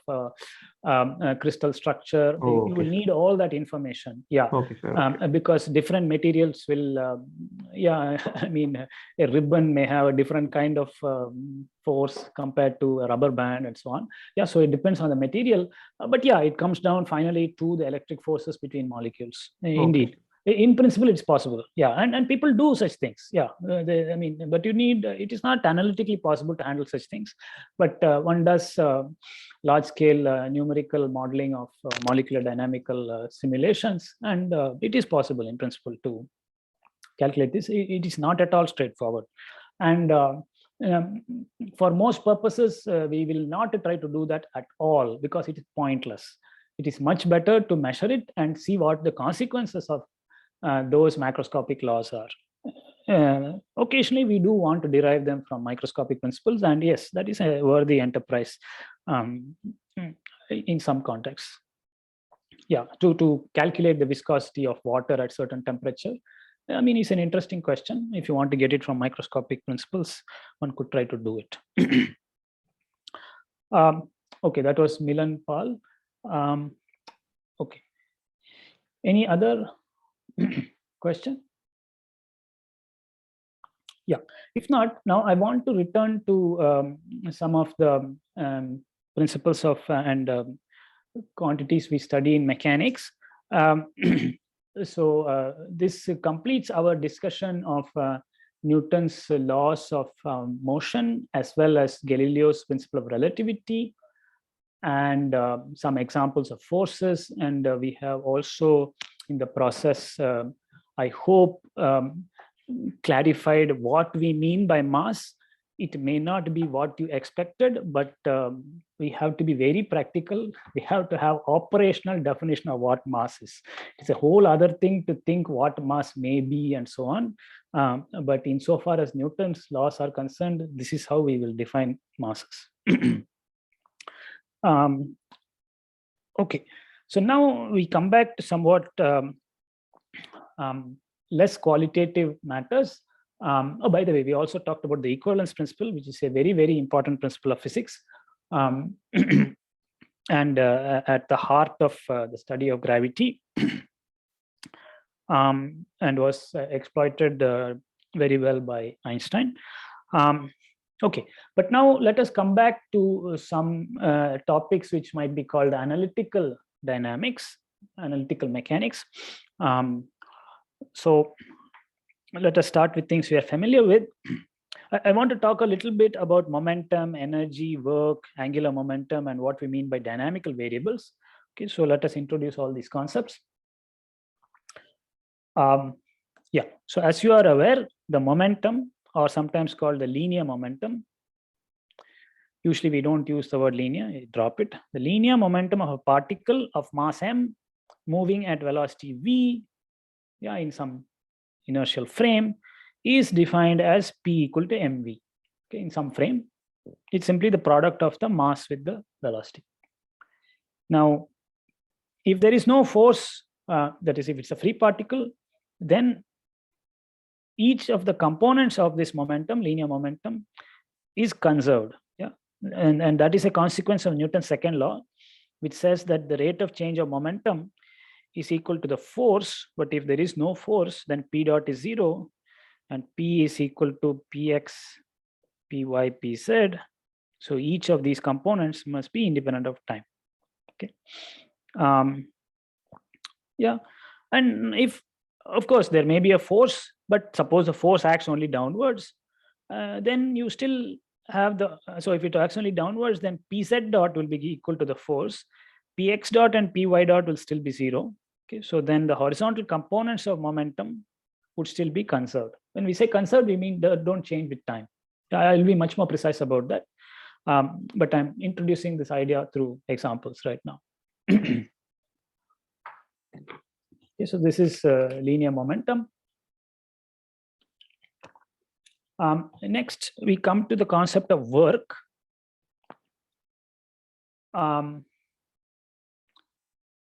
A: crystal structure.
D: Oh,
A: you
D: okay,
A: will need all that information. Yeah,
D: okay, sir. Okay.
A: Because different materials will, yeah, I mean, a ribbon may have a different kind of force compared to a rubber band and so on. Yeah, so it depends on the material. But yeah, it comes down finally to the electric forces between molecules. Indeed. In principle, it's possible. Yeah, and people do such things. Yeah, I mean, but you need, it is not analytically possible to handle such things, but one does large-scale numerical modeling of molecular dynamical simulations, and it is possible in principle to calculate this. It is not at all straightforward, and for most purposes, we will not try to do that at all because it is pointless. It is much better to measure it and see what the consequences of those macroscopic laws are. Occasionally, we do want to derive them from microscopic principles, and yes, that is a worthy enterprise in some contexts. Yeah, to calculate the viscosity of water at certain temperature, I mean, it's an interesting question. If you want to get it from microscopic principles, one could try to do it. Okay, that was Milan Pal. Okay, any other question? Yeah, if not, now I want to return to some of the principles of and quantities we study in mechanics. So this completes our discussion of Newton's laws of motion, as well as Galileo's principle of relativity, and some examples of forces. And we have also, in the process, I hope, clarified what we mean by mass. It may not be what you expected, but we have to be very practical. We have to have operational definition of what mass is. It's a whole other thing to think what mass may be and so on. But insofar as Newton's laws are concerned, this is how we will define masses. Okay, so now we come back to somewhat less qualitative matters. Oh, by the way, we also talked about the equivalence principle, which is a very, very important principle of physics, and at the heart of the study of gravity, and was exploited very well by Einstein. Okay, but now let us come back to some topics which might be called analytical dynamics, analytical mechanics. So let us start with things we are familiar with. I want to talk a little bit about momentum, energy, work, angular momentum, and what we mean by dynamical variables. Okay, so let us introduce all these concepts. Yeah, so as you are aware, the momentum, or sometimes called the linear momentum, usually we don't use the word linear, drop it. The linear momentum of a particle of mass m moving at velocity v, yeah, in some inertial frame, is defined as p equal to mv. Okay, in some frame, it's simply the product of the mass with the velocity. Now, if there is no force, that is, if it's a free particle, then each of the components of this momentum, linear momentum, is conserved. Yeah, and that is a consequence of Newton's second law, which says that the rate of change of momentum is equal to the force, but if there is no force, then p dot is 0, and p is equal to px, py, pz. So each of these components must be independent of time. Okay. Yeah, and if, of course, there may be a force, but suppose the force acts only downwards, then you still have the, so if it acts only downwards, then pz dot will be equal to the force, px dot and py dot will still be 0. Okay, so then the horizontal components of momentum would still be conserved. When we say conserved, we mean they don't change with time. I'll be much more precise about that, but I'm introducing this idea through examples right now. Okay, so this is linear momentum. Next, we come to the concept of work.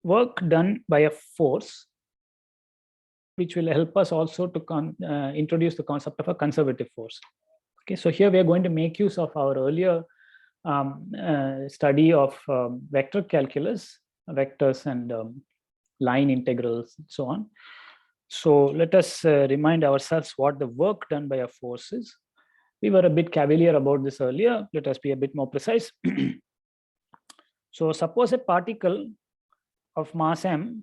A: Work done by a force, which will help us also to introduce the concept of a conservative force. Okay, so here we are going to make use of our earlier study of vector calculus, vectors and line integrals and so on. So let us remind ourselves what the work done by a force is. We were a bit cavalier about this earlier. Let us be a bit more precise. So suppose a particle of mass m,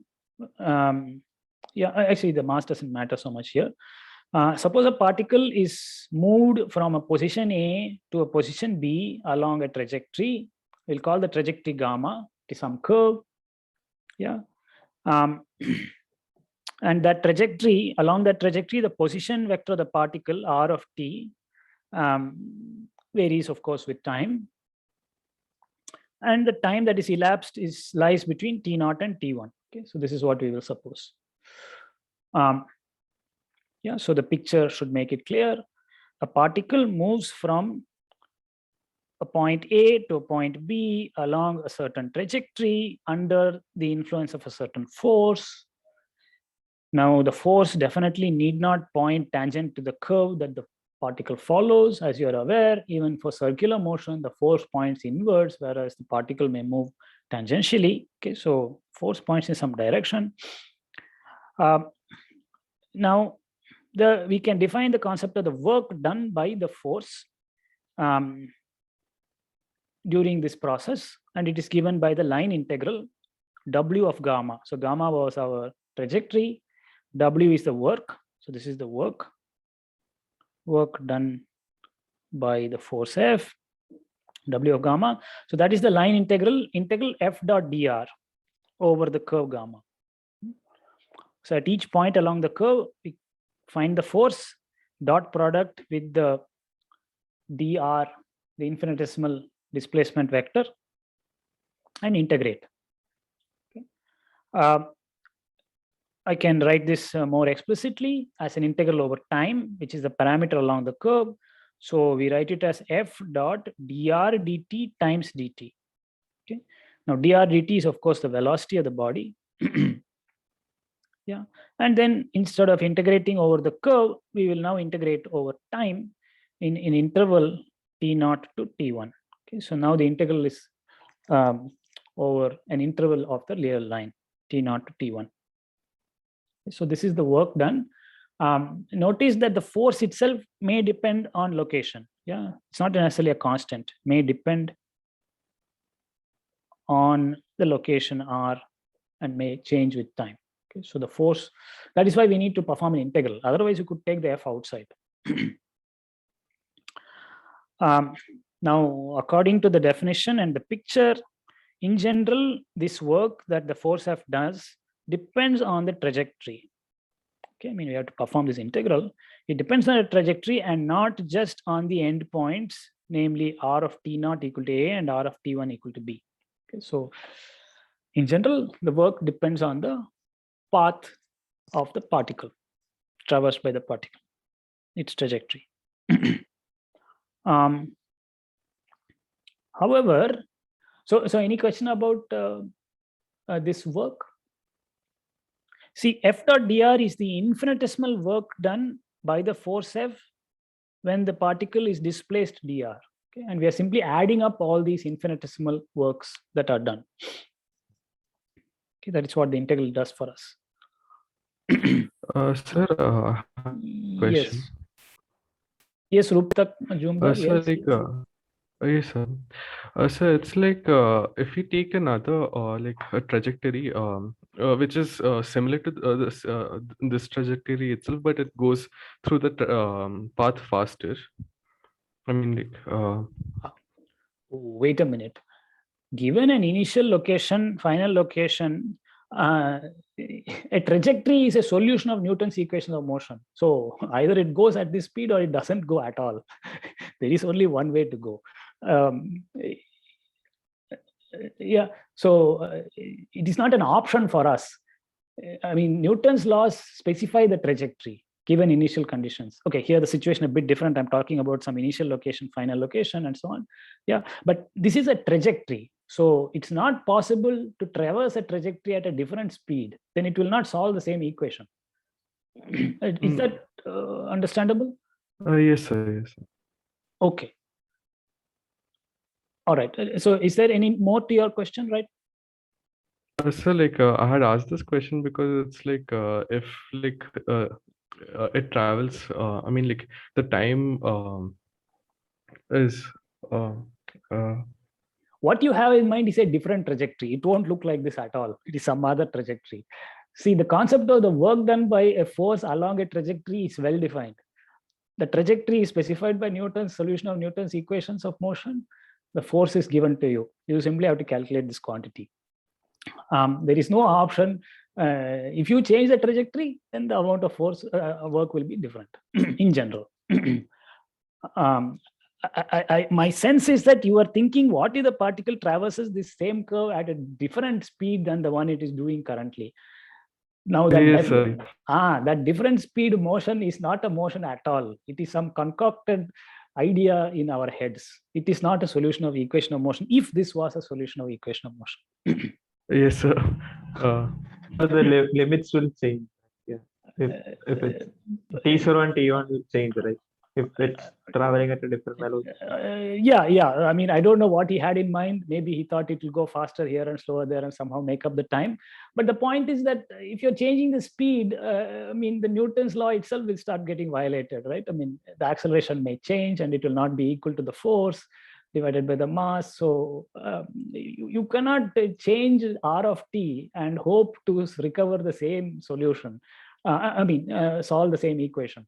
A: yeah, actually the mass doesn't matter so much here. Suppose a particle is moved from a position A to a position B along a trajectory. We'll call the trajectory gamma to some curve. Yeah. And that trajectory, along that trajectory, the position vector of the particle r of t varies, of course, with time. And the time that is elapsed lies between t0 and t1. Okay, so this is what we will suppose. Yeah, so the picture should make it clear. A particle moves from a point A to a point B along a certain trajectory under the influence of a certain force. Now, the force definitely need not point tangent to the curve that the particle follows. As you are aware, even for circular motion, the force points inwards, whereas the particle may move tangentially. Okay, so force points in some direction. Now, we can define the concept of the work done by the force during this process, and it is given by the line integral W of gamma. So gamma was our trajectory, W is the work. So this is the work done by the force F, W of gamma. So that is the line integral F dot dr over the curve gamma. So at each point along the curve, we find the force, dot product with the dr, the infinitesimal displacement vector, and integrate. Okay. I can write this more explicitly as an integral over time, which is the parameter along the curve. So we write it as f dot dr dt times dt. Okay. Now dr dt is, of course, the velocity of the body. Yeah, and then instead of integrating over the curve, we will now integrate over time in interval t0 to t1. Okay, so now the integral is over an interval of the real line t0 to t1. So this is the work done. Notice that the force itself may depend on location. Yeah, it's not necessarily a constant, may depend on the location r and may change with time. Okay, so the force, that is why we need to perform an integral. Otherwise, you could take the f outside. Now, according to the definition and the picture, in general, this work that the force F does depends on the trajectory. Okay, I mean, we have to perform this integral. It depends on the trajectory and not just on the endpoints, namely r of t naught equal to a and r of t1 equal to b. Okay, so in general, the work depends on the path of the particle traversed by the particle, its trajectory. However, so any question about this work? See, F dot dr is the infinitesimal work done by the force F when the particle is displaced dr. Okay? And we are simply adding up all these infinitesimal works that are done. Okay, that is what the integral does for us.
E: Sir, question.
A: Yes, Ruptak Majumdar.
E: Sir,
A: Yes.
E: yes, sir. Sir, it's like if we take another like a trajectory which is similar to this trajectory itself, but it goes through the path faster. I mean, like.
A: Wait a minute. Given an initial location, final location, a trajectory is a solution of Newton's equation of motion. So either it goes at this speed or it doesn't go at all. There is only one way to go. Yeah, so it is not an option for us. I mean, Newton's laws specify the trajectory given initial conditions. Okay, here the situation a bit different. I'm talking about some initial location, final location, and so on. Yeah, but this is a trajectory. So it's not possible to traverse a trajectory at a different speed. Then it will not solve the same equation. Is that understandable?
E: Yes, sir. Yes, sir.
A: Okay. All right. So is there any more to your question, right?
E: Sir, like I had asked this question because it's like if like it travels, I mean, like the time is
A: what you have in mind is a different trajectory. It won't look like this at all. It is some other trajectory. See, the concept of the work done by a force along a trajectory is well defined. The trajectory is specified by Newton's solution of Newton's equations of motion. The force is given to you. You simply have to calculate this quantity. There is no option. If you change the trajectory, then the amount of force work will be different in general. My sense is that you are thinking, what if the particle traverses this same curve at a different speed than the one it is doing currently? Now that, that different speed motion is not a motion at all. It is some concocted idea in our heads. It is not a solution of equation of motion. If this was a solution of equation of motion.
E: Yes, sir.
D: So the limits will change. Yeah. If it's T0 and T1 will change, right? If it's traveling at a different velocity.
A: Yeah. I mean, I don't know what he had in mind. Maybe he thought it will go faster here and slower there and somehow make up the time. But the point is that if you're changing the speed, I mean, the Newton's law itself will start getting violated, right? I mean, the acceleration may change and it will not be equal to the force divided by the mass. So you cannot change R of t and hope to recover the same solution. Solve the same equation.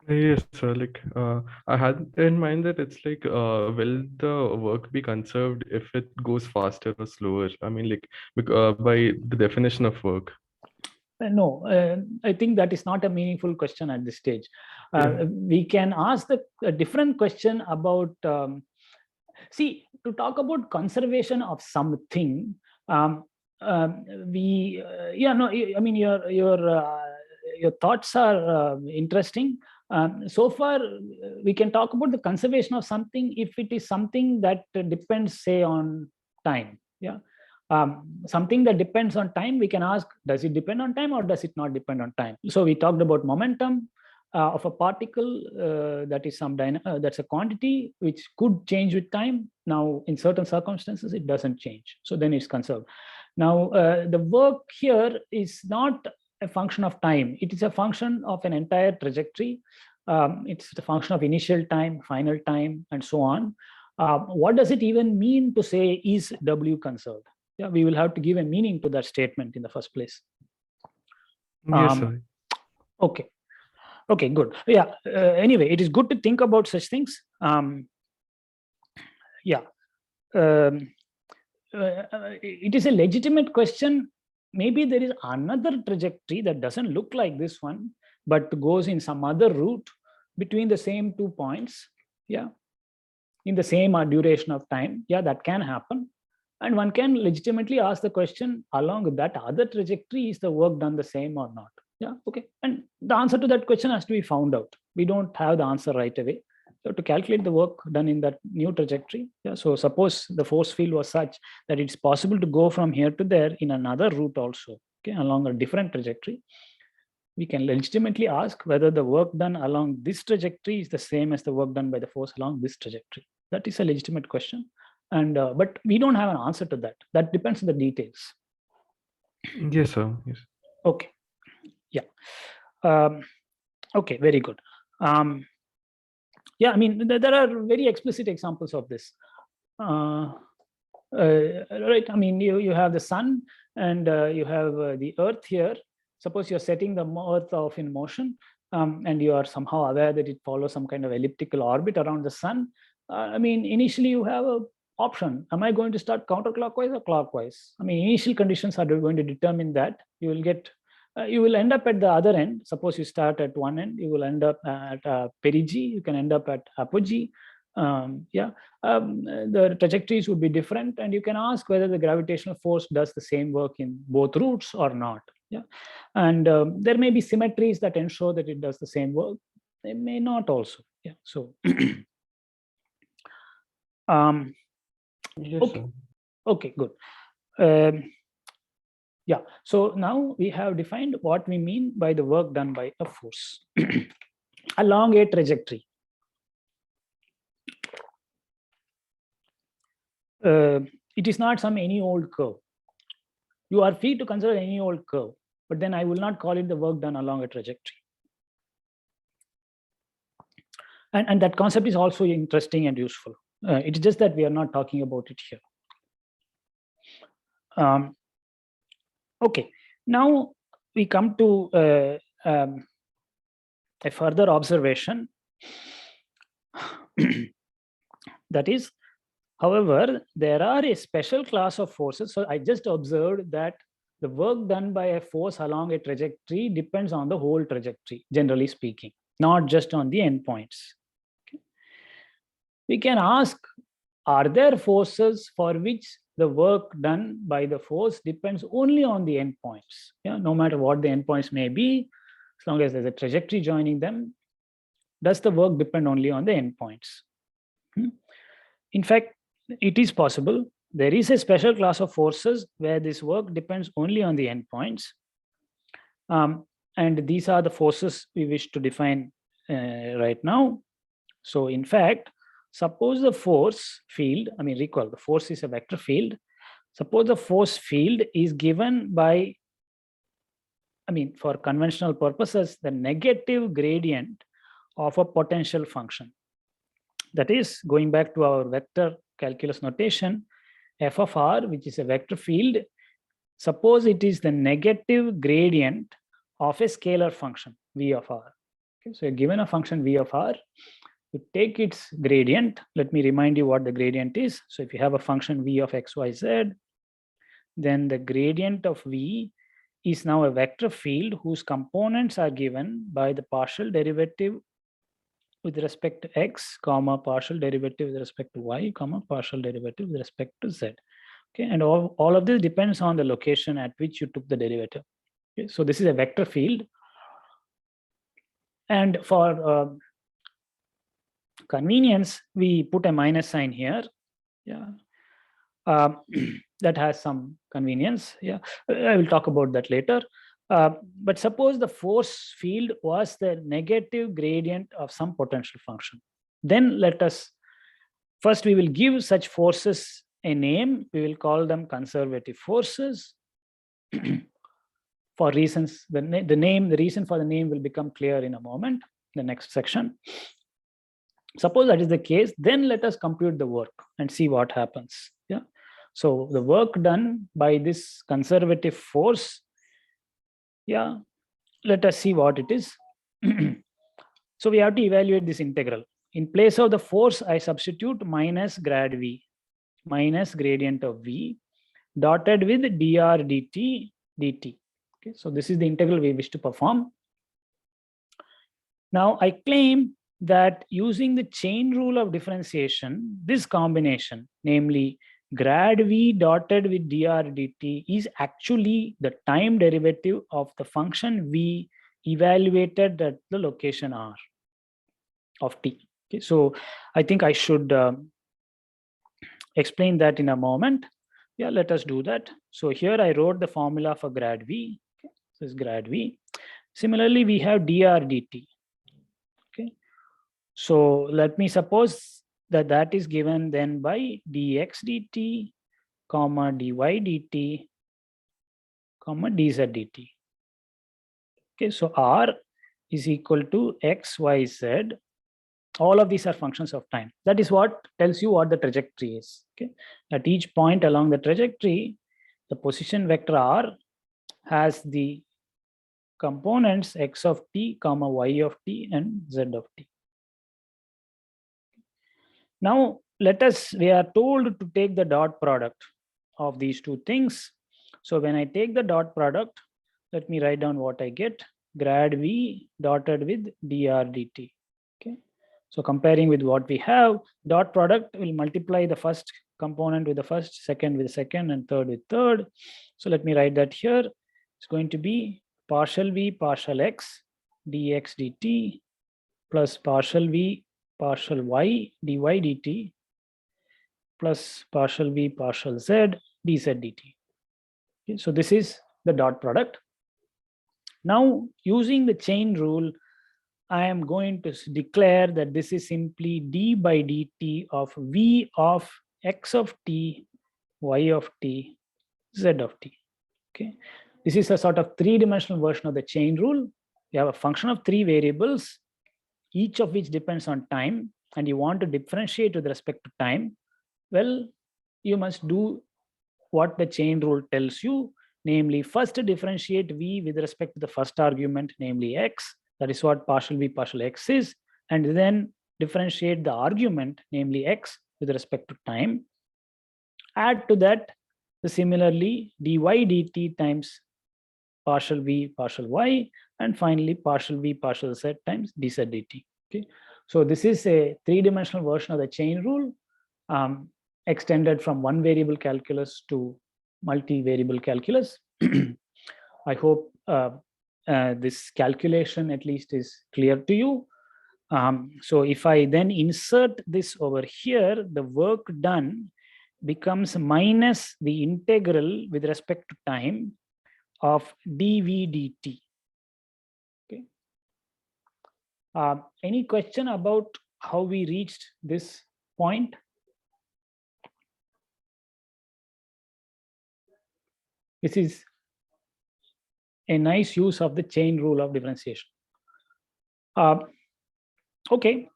E: Yes, sir. Like I had in mind that it's like, will the work be conserved if it goes faster or slower? I mean, like by the definition of work.
A: No, I think that is not a meaningful question at this stage. We can ask a different question about. See, to talk about conservation of something, I mean, your thoughts are interesting. So far, we can talk about the conservation of something if it is something that depends, say, on time. Yeah, something that depends on time, we can ask, does it depend on time or does it not depend on time? So we talked about momentum of a particle, that is that's a quantity which could change with time. Now, in certain circumstances, it doesn't change. So then it's conserved. Now, the work here is not a function of time. It is a function of an entire trajectory. It's the function of initial time, final time, and so on. What does it even mean to say, is W conserved? Yeah, we will have to give a meaning to that statement in the first place.
E: Yes, sir.
A: Okay, good. Yeah. Anyway, it is good to think about such things. It is a legitimate question. Maybe there is another trajectory that doesn't look like this one, but goes in some other route between the same 2 points, yeah, in the same duration of time, yeah, that can happen. And one can legitimately ask the question, along that other trajectory, is the work done the same or not? Yeah, okay. And the answer to that question has to be found out. We don't have the answer right away. So to calculate the work done in that new trajectory, yeah, so suppose the force field was such that it's possible to go from here to there in another route also, okay, along a different trajectory. We can legitimately ask whether the work done along this trajectory is the same as the work done by the force along this trajectory. That is a legitimate question. And but we don't have an answer to that. That depends on the details.
E: Yes, sir. Yes.
A: Okay. Yeah. Okay, very good. Yeah, I mean, there are very explicit examples of this. Right, I mean, you have the sun and you have the earth here. Suppose you're setting the earth off in motion, and you are somehow aware that it follows some kind of elliptical orbit around the sun. I mean, initially you have a option. Am I going to start counterclockwise or clockwise? I mean, initial conditions are going to determine that. You will get, you will end up at the other end. Suppose you start at one end, you will end up at perigee. You can end up at apogee. The trajectories would be different, and you can ask whether the gravitational force does the same work in both routes or not. Yeah, and there may be symmetries that ensure that it does the same work. They may not also. Yeah, so.
E: Yes,
A: Okay.
E: sir.
A: Okay, good. Yeah, so now we have defined what we mean by the work done by a force along a trajectory. It is not some any old curve. You are free to consider any old curve, but then I will not call it the work done along a trajectory. And that concept is also interesting and useful. It's just that we are not talking about it here. Okay, now we come to a further observation. That is, however, there are a special class of forces. So I just observed that the work done by a force along a trajectory depends on the whole trajectory, generally speaking, not just on the endpoints. Okay. We can ask, are there forces for which the work done by the force depends only on the endpoints? Yeah, no matter what the endpoints may be, as long as there's a trajectory joining them, does the work depend only on the endpoints? In fact, it is possible. There is a special class of forces where this work depends only on the endpoints. And these are the forces we wish to define right now. So in fact, suppose the force field, I mean, recall the force is a vector field. Suppose the force field is given by, I mean, for conventional purposes, the negative gradient of a potential function. That is, going back to our vector calculus notation, f of r, which is a vector field, suppose it is the negative gradient of a scalar function, v of r. Okay, so you're given a function v of r, you take its gradient. Let me remind you what the gradient is. So if you have a function v of x, y, z, then the gradient of v is now a vector field whose components are given by the partial derivative with respect to x, comma, partial derivative with respect to y, comma, partial derivative with respect to z. Okay, and all of this depends on the location at which you took the derivative. Okay, so this is a vector field. And for convenience, we put a minus sign here. Yeah, that has some convenience. Yeah, I will talk about that later. But suppose the force field was the negative gradient of some potential function. Then let us, first we will give such forces a name. We will call them conservative forces. For reasons, the reason for the name will become clear in a moment, the next section. Suppose that is the case, then let us compute the work and see what happens. Yeah. So the work done by this conservative force, yeah, let us see what it is. So we have to evaluate this integral. In place of the force, I substitute minus grad v, minus gradient of v, dotted with dr dt dt. Okay, so this is the integral we wish to perform. Now I claim that using the chain rule of differentiation, this combination, namely grad v dotted with dr dt, is actually the time derivative of the function v evaluated at the location r of t. Okay, so I think I should explain that in a moment. Yeah, let us do that. So here I wrote the formula for grad v. Okay, this is grad v. Similarly, we have dr dt. Okay, so let me suppose that that is given then by dx dt, comma dy dt, comma dz dt. Okay, so r is equal to x, y, z. All of these are functions of time. That is what tells you what the trajectory is. Okay, at each point along the trajectory, the position vector r has the components x of t, comma y of t, and z of t. Now we are told to take the dot product of these two things. So when I take the dot product, let me write down what I get. Grad v dotted with dr dt. Okay, so comparing with what we have, dot product will multiply the first component with the first, second with the second, and third with third. So let me write that here. It's going to be partial v partial x dx dt plus partial v partial y dy dt plus partial v partial z dz dt. Okay, so this is the dot product. Now using the chain rule, I am going to declare that this is simply d by dt of v of x of t, y of t, z of t. Okay, this is a sort of three-dimensional version of the chain rule. You have a function of three variables, each of which depends on time, and you want to differentiate with respect to time. Well, you must do what the chain rule tells you, namely first differentiate v with respect to the first argument, namely x. That is what partial v partial x is, and then differentiate the argument, namely x, with respect to time. Add to that the similarly dy dt times partial v partial y, and finally partial v partial z times dz dt. Okay, so this is a three-dimensional version of the chain rule, extended from one variable calculus to multivariable calculus. I hope this calculation at least is clear to you. So if I then insert this over here, the work done becomes minus the integral with respect to time of dv dt. Okay. Any question about how we reached this point? This is a nice use of the chain rule of differentiation. Okay,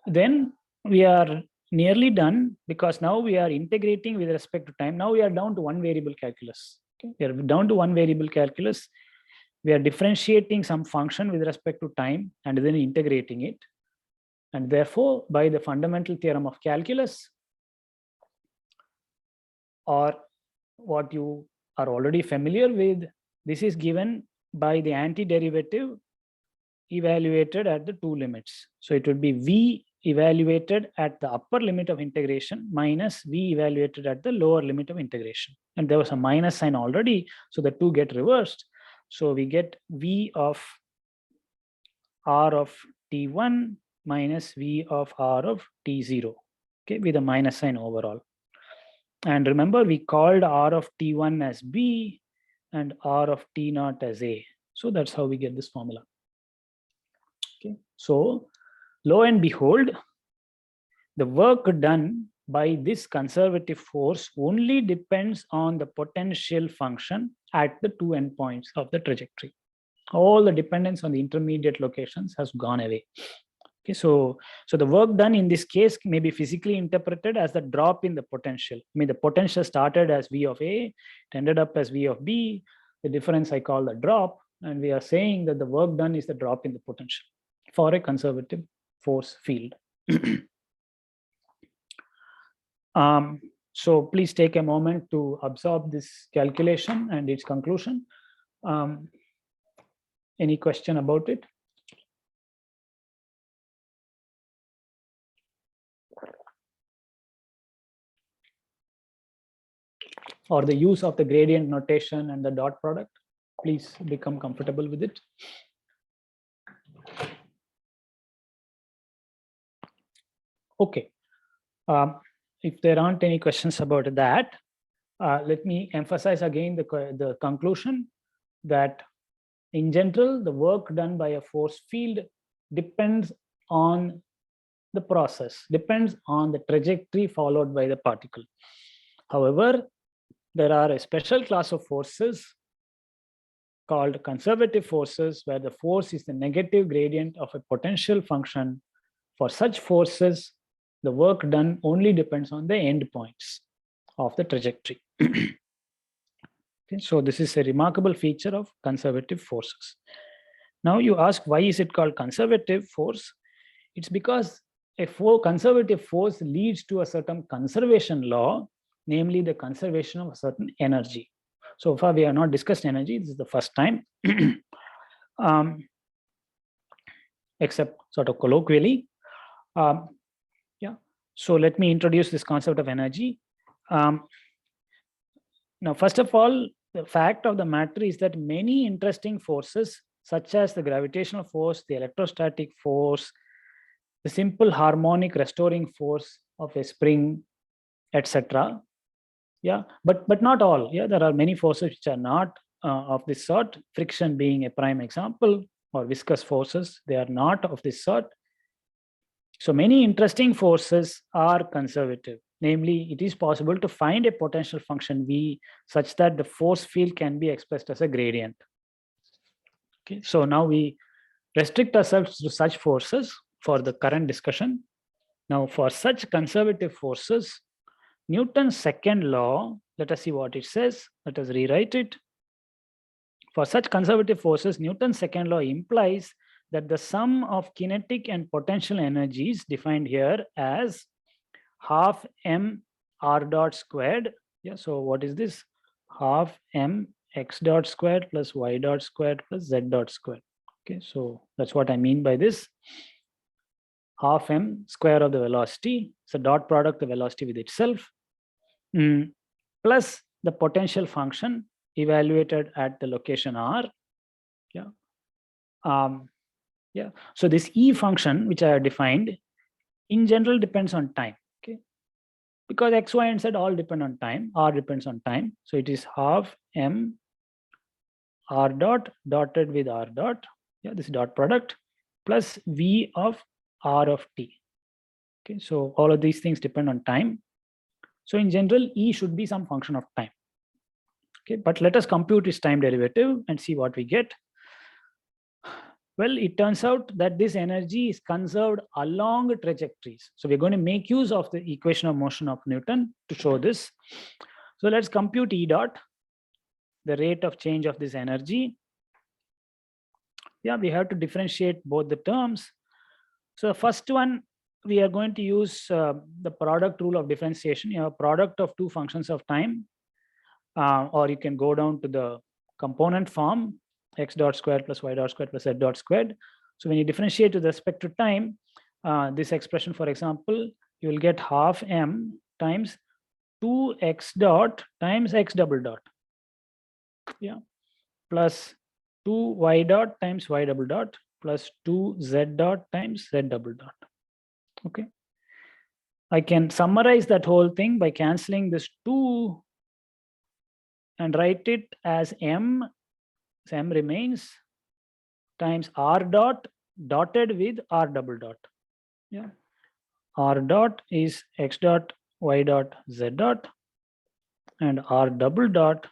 A: then we are nearly done, because now we are integrating with respect to time. Now we are down to one variable calculus. Okay, we are down to one variable calculus. We are differentiating some function with respect to time and then integrating it. And therefore, by the fundamental theorem of calculus, or what you are already familiar with, this is given by the antiderivative evaluated at the two limits. So it would be v evaluated at the upper limit of integration minus v evaluated at the lower limit of integration. And there was a minus sign already, so the two get reversed. So we get v of r of t1 minus v of r of t0, okay, with a minus sign overall. And remember, we called r of t1 as b and r of t0 as a. So that's how we get this formula. Okay, so lo and behold, the work done by this conservative force only depends on the potential function at the two endpoints of the trajectory. All the dependence on the intermediate locations has gone away. Okay, so the work done in this case may be physically interpreted as the drop in the potential. I mean, the potential started as V of A, it ended up as V of B. The difference I call the drop, and we are saying that the work done is the drop in the potential for a conservative force field. So please take a moment to absorb this calculation and its conclusion. Any question about it? or the use of the gradient notation and the dot product. Please become comfortable with it. Okay. If there aren't any questions about that, let me emphasize again the conclusion that in general, the work done by a force field depends on the process, depends on the trajectory followed by the particle. However, there are a special class of forces called conservative forces, where the force is the negative gradient of a potential function. For such forces, the work done only depends on the endpoints of the trajectory. Okay, so this is a remarkable feature of conservative forces. Now you ask, why is it called conservative force? It's because a conservative force leads to a certain conservation law, namely the conservation of a certain energy. So far we have not discussed energy. This is the first time, except sort of colloquially. Yeah. So let me introduce this concept of energy. Now, first of all, the fact of the matter is that many interesting forces, such as the gravitational force, the electrostatic force, the simple harmonic restoring force of a spring, etc. Yeah, but not all. Yeah, there are many forces which are not of this sort. Friction being a prime example, or viscous forces, they are not of this sort. So many interesting forces are conservative. Namely, it is possible to find a potential function V such that the force field can be expressed as a gradient. Okay, so now we restrict ourselves to such forces for the current discussion. Now, for such conservative forces, Newton's second law, let us see what it says. Let us rewrite it. For such conservative forces, Newton's second law implies that the sum of kinetic and potential energies, defined here as half m r dot squared. Yeah, so what is this? Half m x dot squared plus y dot squared plus z dot squared. Okay, so that's what I mean by this. Half m square of the velocity, it's a dot product of velocity with itself, plus the potential function evaluated at the location r. Yeah. Yeah. So this E function, which I have defined, in general depends on time. Okay. Because x, y, and z all depend on time. R depends on time. So it is half m r dot dotted with r dot. Yeah, this dot product plus V of r of t. Okay. So all of these things depend on time. So in general, E should be some function of time. Okay. But let us compute its time derivative and see what we get. Well, it turns out that this energy is conserved along trajectories. So we're going to make use of the equation of motion of Newton to show this. So let's compute E dot, the rate of change of this energy. Yeah, we have to differentiate both the terms. So the first one, we are going to use the product rule of differentiation. You have a product of two functions of time, or you can go down to the component form, x dot squared plus y dot squared plus z dot squared. So when you differentiate with respect to time, this expression, for example, you will get half m times 2x dot times x double dot. Yeah, plus 2y dot times y double dot plus 2z dot times z double dot. Okay. I can summarize that whole thing by canceling this 2 and write it as m. So m remains times r dot dotted with r double dot. Yeah, r dot is x dot y dot z dot, and r double dot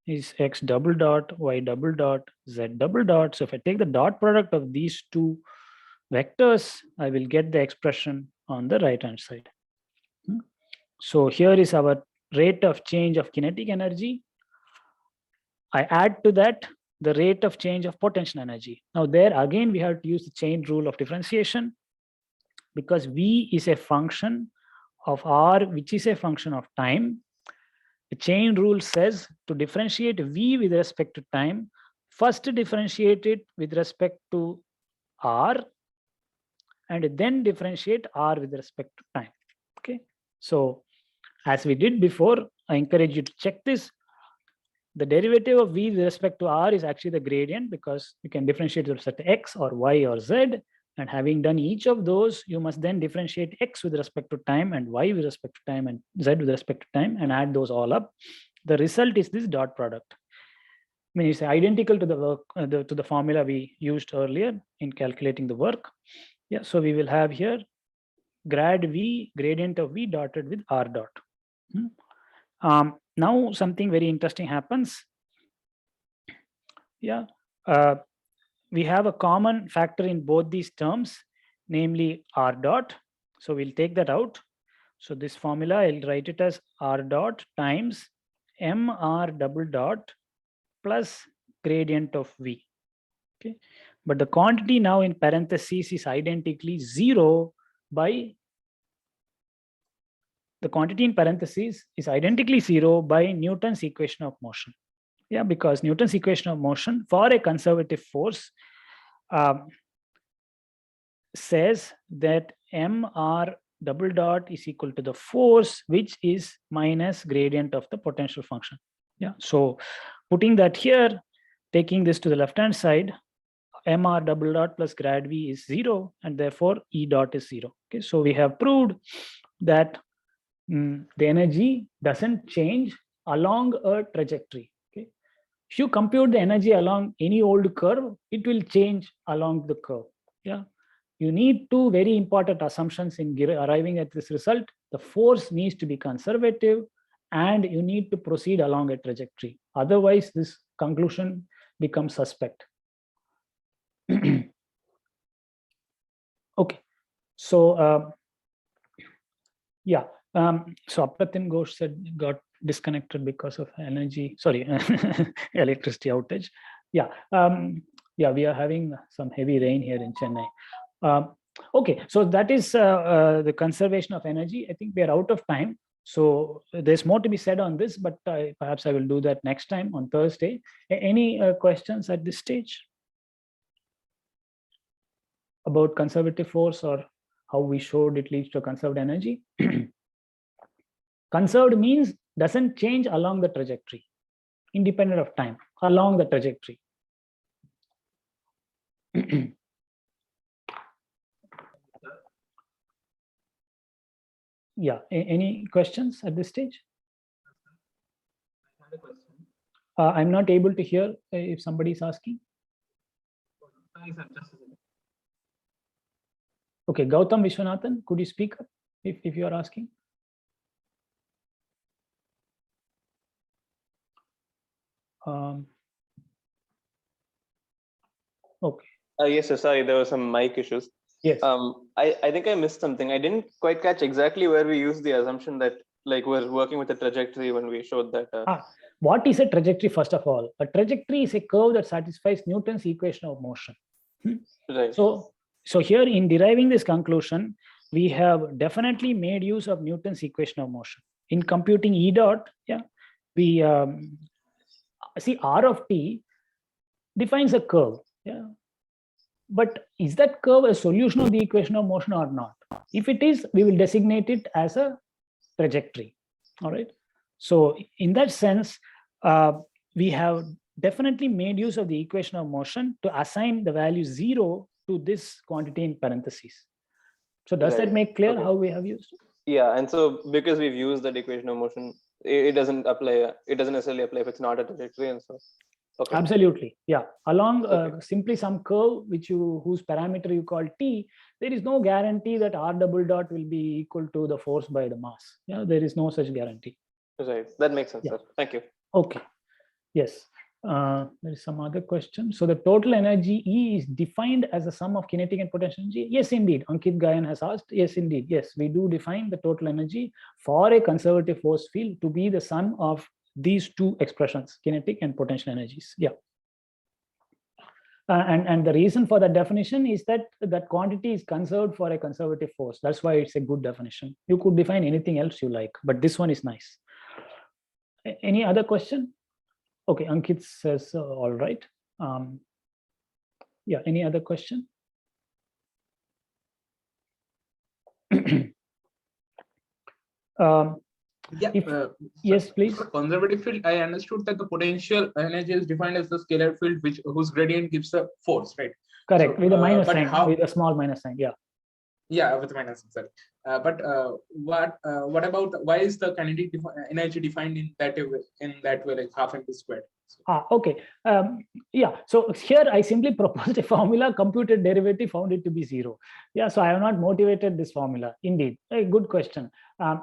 A: is x double dot y double dot z double dot. So if I take the dot product of these two vectors, I will get the expression on the right hand side. So here is our rate of change of kinetic energy. I add to that the rate of change of potential energy. Now there again, we have to use the chain rule of differentiation, because V is a function of R, which is a function of time. The chain rule says to differentiate V with respect to time, first differentiate it with respect to R, and then differentiate R with respect to time. Okay. So as we did before, I encourage you to check this. The derivative of v with respect to r is actually the gradient, because you can differentiate with respect to x or y or z. And having done each of those, you must then differentiate x with respect to time and y with respect to time and z with respect to time and add those all up. The result is this dot product. I mean, it's identical to the work to the formula we used earlier in calculating the work. Yeah, so we will have here grad v, gradient of v dotted with r dot. Now something very interesting happens. Yeah, we have a common factor in both these terms, namely r dot. So we'll take that out. So this formula, I'll write it as r dot times mr double dot plus gradient of v. Okay, but the quantity now in parentheses is identically 0 by the quantity in parentheses is identically 0 by Newton's equation of motion. Yeah, because Newton's equation of motion for a conservative force says that mr double dot is equal to the force, which is minus gradient of the potential function. Yeah, so putting that here, taking this to the left hand side, mr double dot plus grad v is 0, and therefore E dot is 0. Okay, so we have proved that the energy doesn't change along a trajectory. Okay, if you compute the energy along any old curve, it will change along the curve. Yeah, you need two very important assumptions in arriving at this result. The force needs to be conservative, and you need to proceed along a trajectory. Otherwise, this conclusion becomes suspect. Okay, so yeah, so Apratim Ghosh said got disconnected because of electricity outage. Yeah, yeah, we are having some heavy rain here in Chennai. Okay, so that is the conservation of energy. I think we are out of time. So there's more to be said on this, but perhaps I will do that next time on Thursday. Any questions at this stage about conservative force or how we showed it leads to conserved energy? Conserved means doesn't change along the trajectory, independent of time, along the trajectory. Yeah, any questions at this stage?
D: I had a question.
A: I'm not able to hear if somebody is asking.
D: Sorry, sir, just a second.
A: Okay, Gautam Vishwanathan, could you speak up if you are asking? Okay.
F: Yes, sir. Sorry, there were some mic issues.
A: Yes.
F: I think I missed something. I didn't quite catch exactly where we used the assumption that like we're working with a trajectory when we showed that.
A: What is a trajectory, first of all? A trajectory is a curve that satisfies Newton's equation of motion.
F: Right.
A: So here in deriving this conclusion, we have definitely made use of Newton's equation of motion. In computing E dot, yeah, we see R of t defines a curve. Yeah. But is that curve a solution of the equation of motion or not? If it is, we will designate it as a trajectory. All right. So in that sense, we have definitely made use of the equation of motion to assign the value 0 to this quantity in parentheses. So does that make clear how we have used it?
F: Yeah, and so because we've used that equation of motion, it doesn't apply. It doesn't necessarily apply if it's not a trajectory, and so. Okay.
A: Absolutely, yeah. Along simply some curve whose parameter you call t, there is no guarantee that r double dot will be equal to the force by the mass. Yeah, there is no such guarantee.
F: Right, that makes sense, sir. Thank you.
A: Okay, yes. There is some other question. So the total energy E is defined as the sum of kinetic and potential energy. Yes, indeed. Ankit Gayan has asked. Yes, indeed. Yes, we do define the total energy for a conservative force field to be the sum of these two expressions, kinetic and potential energies. Yeah. And the reason for that definition is that that quantity is conserved for a conservative force. That's why it's a good definition. You could define anything else you like, but this one is nice. Any other question? Okay, Ankit says all right. Yeah, any other question?
G: Yeah.
A: Yes, please.
G: For conservative field, I understood that the potential energy is defined as the scalar field whose gradient gives the force, right?
A: Correct.
G: So,
A: with a minus
G: but
A: sign, with a small minus sign. Yeah.
G: Yeah, with minus sign. But what about why is the kinetic energy defined in that way, like half mv squared? So,
A: Okay. Yeah. So here I simply proposed a formula, computed derivative, found it to be 0. Yeah. So I have not motivated this formula. Indeed, a good question.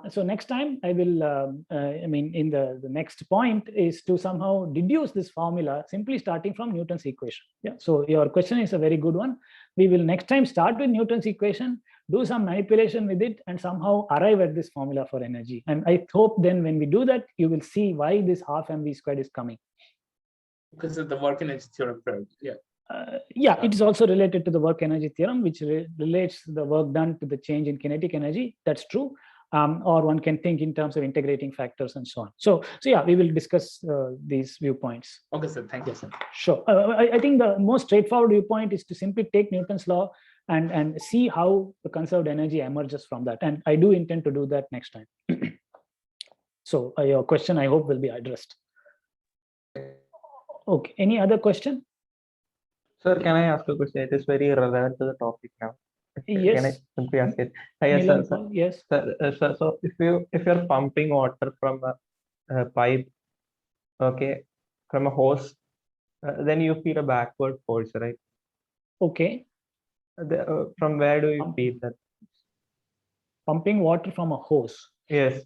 A: So next time I will, I mean, in the next point is to somehow deduce this formula simply starting from Newton's equation. Yeah. So your question is a very good one. We will next time start with Newton's equation, do some manipulation with it, and somehow arrive at this formula for energy. And I hope then when we do that, you will see why this half mv squared is coming.
G: Because of the work energy theorem. Yeah.
A: Yeah, it is also related to the work energy theorem, which relates the work done to the change in kinetic energy. That's true. Or one can think in terms of integrating factors and so on. So yeah, we will discuss these viewpoints.
G: Okay, sir. Thank you, sir.
A: Sure. I think the most straightforward viewpoint is to simply take Newton's law and see how the conserved energy emerges from that. And I do intend to do that next time. So your question, I hope, will be addressed. Okay. Any other question?
D: Sir, can I ask a question? It is very relevant to the topic now.
A: Yes.
D: Can I simply ask it? Yes, sir.
A: Yes.
D: Sir, so if you're pumping water from a pipe, okay, from a hose, then you feel a backward force, right?
A: Okay.
D: From where do you feel that?
A: Pumping water from a hose.
D: Yes.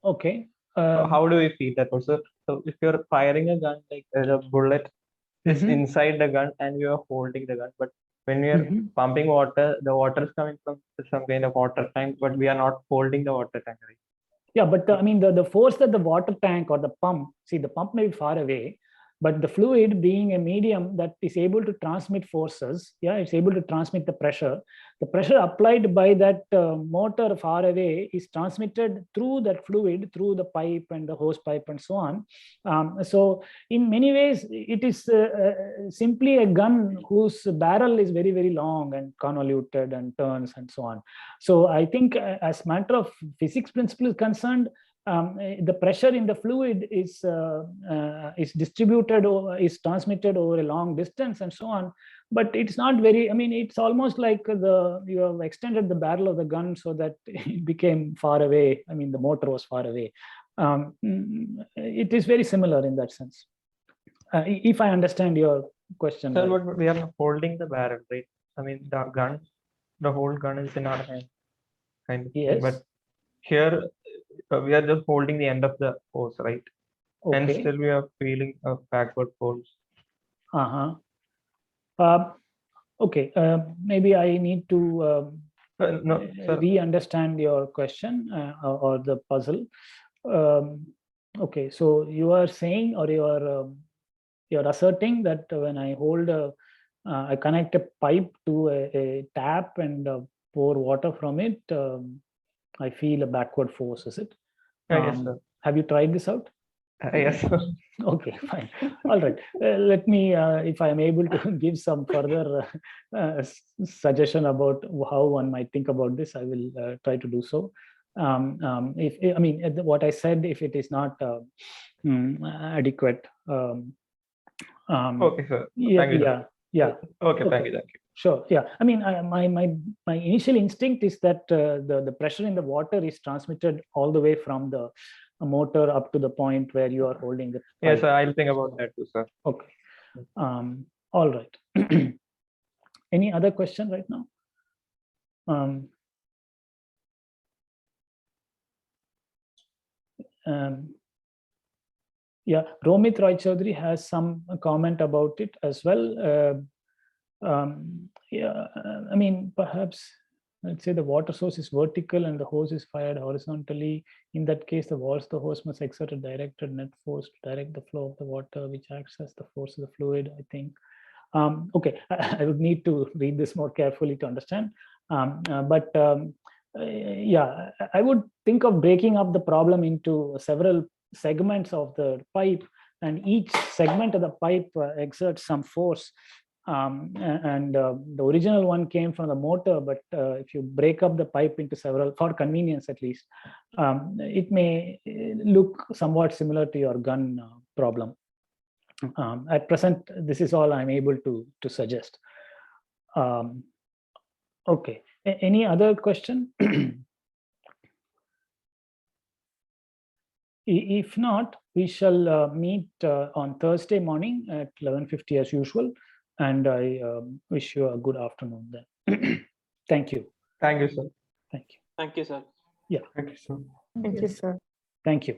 A: Okay.
D: So how do you feel that also? So if you're firing a gun, like the bullet is inside the gun and you are holding the gun, but when we are pumping water, the water is coming from some kind of water tank, but we are not holding the water tank, right?
A: Yeah, but I mean, the force that the water tank or the pump, see, the pump may be far away, but the fluid being a medium that is able to transmit forces, yeah, it's able to transmit the pressure. The pressure applied by that motor far away is transmitted through that fluid, through the pipe and the hose pipe and so on. So in many ways, it is simply a gun whose barrel is very, very long and convoluted and turns and so on. So I think as matter of physics principle is concerned, the pressure in the fluid is distributed or is transmitted over a long distance and so on, but it's not very, I mean, it's almost like you have extended the barrel of the gun so that it became far away. I mean, the motor was far away. It is very similar in that sense, if I understand your question.
D: Sir,
A: right.
D: but we are holding the barrel, right? I mean, the gun, the whole gun is in our hand, kind of thing.
A: Yes.
D: But here we are just holding the end of the hose, right?
A: Okay.
D: And still we are feeling a backward force.
A: Okay. Maybe I need to
D: no,
A: re-understand your question or the puzzle. Okay, so you are saying, or you're asserting that when I hold I connect a pipe to a tap and pour water from it, I feel a backward force, is it?
D: Yes, sir.
A: Have you tried this out?
D: Yes, sir.
A: Okay, fine. All right. Let me, if I am able to give some further suggestion about how one might think about this, I will try to do so. If I mean, what I said, if it is not adequate.
D: Okay, sir.
A: Yeah.
D: Okay, thank you.
A: Sure. Yeah. I mean, my initial instinct is that the pressure in the water is transmitted all the way from the motor up to the point where you are holding the pipe.
D: Yes, sir, I'll think about that too, sir.
A: Okay. All right. Any other question right now? Yeah, Romit Roy Chaudhary has some comment about it as well. Yeah, I mean, perhaps let's say the water source is vertical and the hose is fired horizontally. In that case, the walls of the hose must exert a directed net force to direct the flow of the water, which acts as the force of the fluid, I think. Okay, I would need to read this more carefully to understand. Yeah, I would think of breaking up the problem into several segments of the pipe, and each segment of the pipe exerts some force. and the original one came from the motor, but if you break up the pipe into several, for convenience at least, it may look somewhat similar to your gun problem. At present, this is all I'm able to suggest. Okay, any other question? If not, we shall meet on Thursday morning at 11:50 as usual. And I wish you a good afternoon then. Thank you.
D: Thank you, sir.
A: Thank you.
F: Thank you, sir.
E: Thank you, sir.
H: Thank you, sir.
A: Thank you.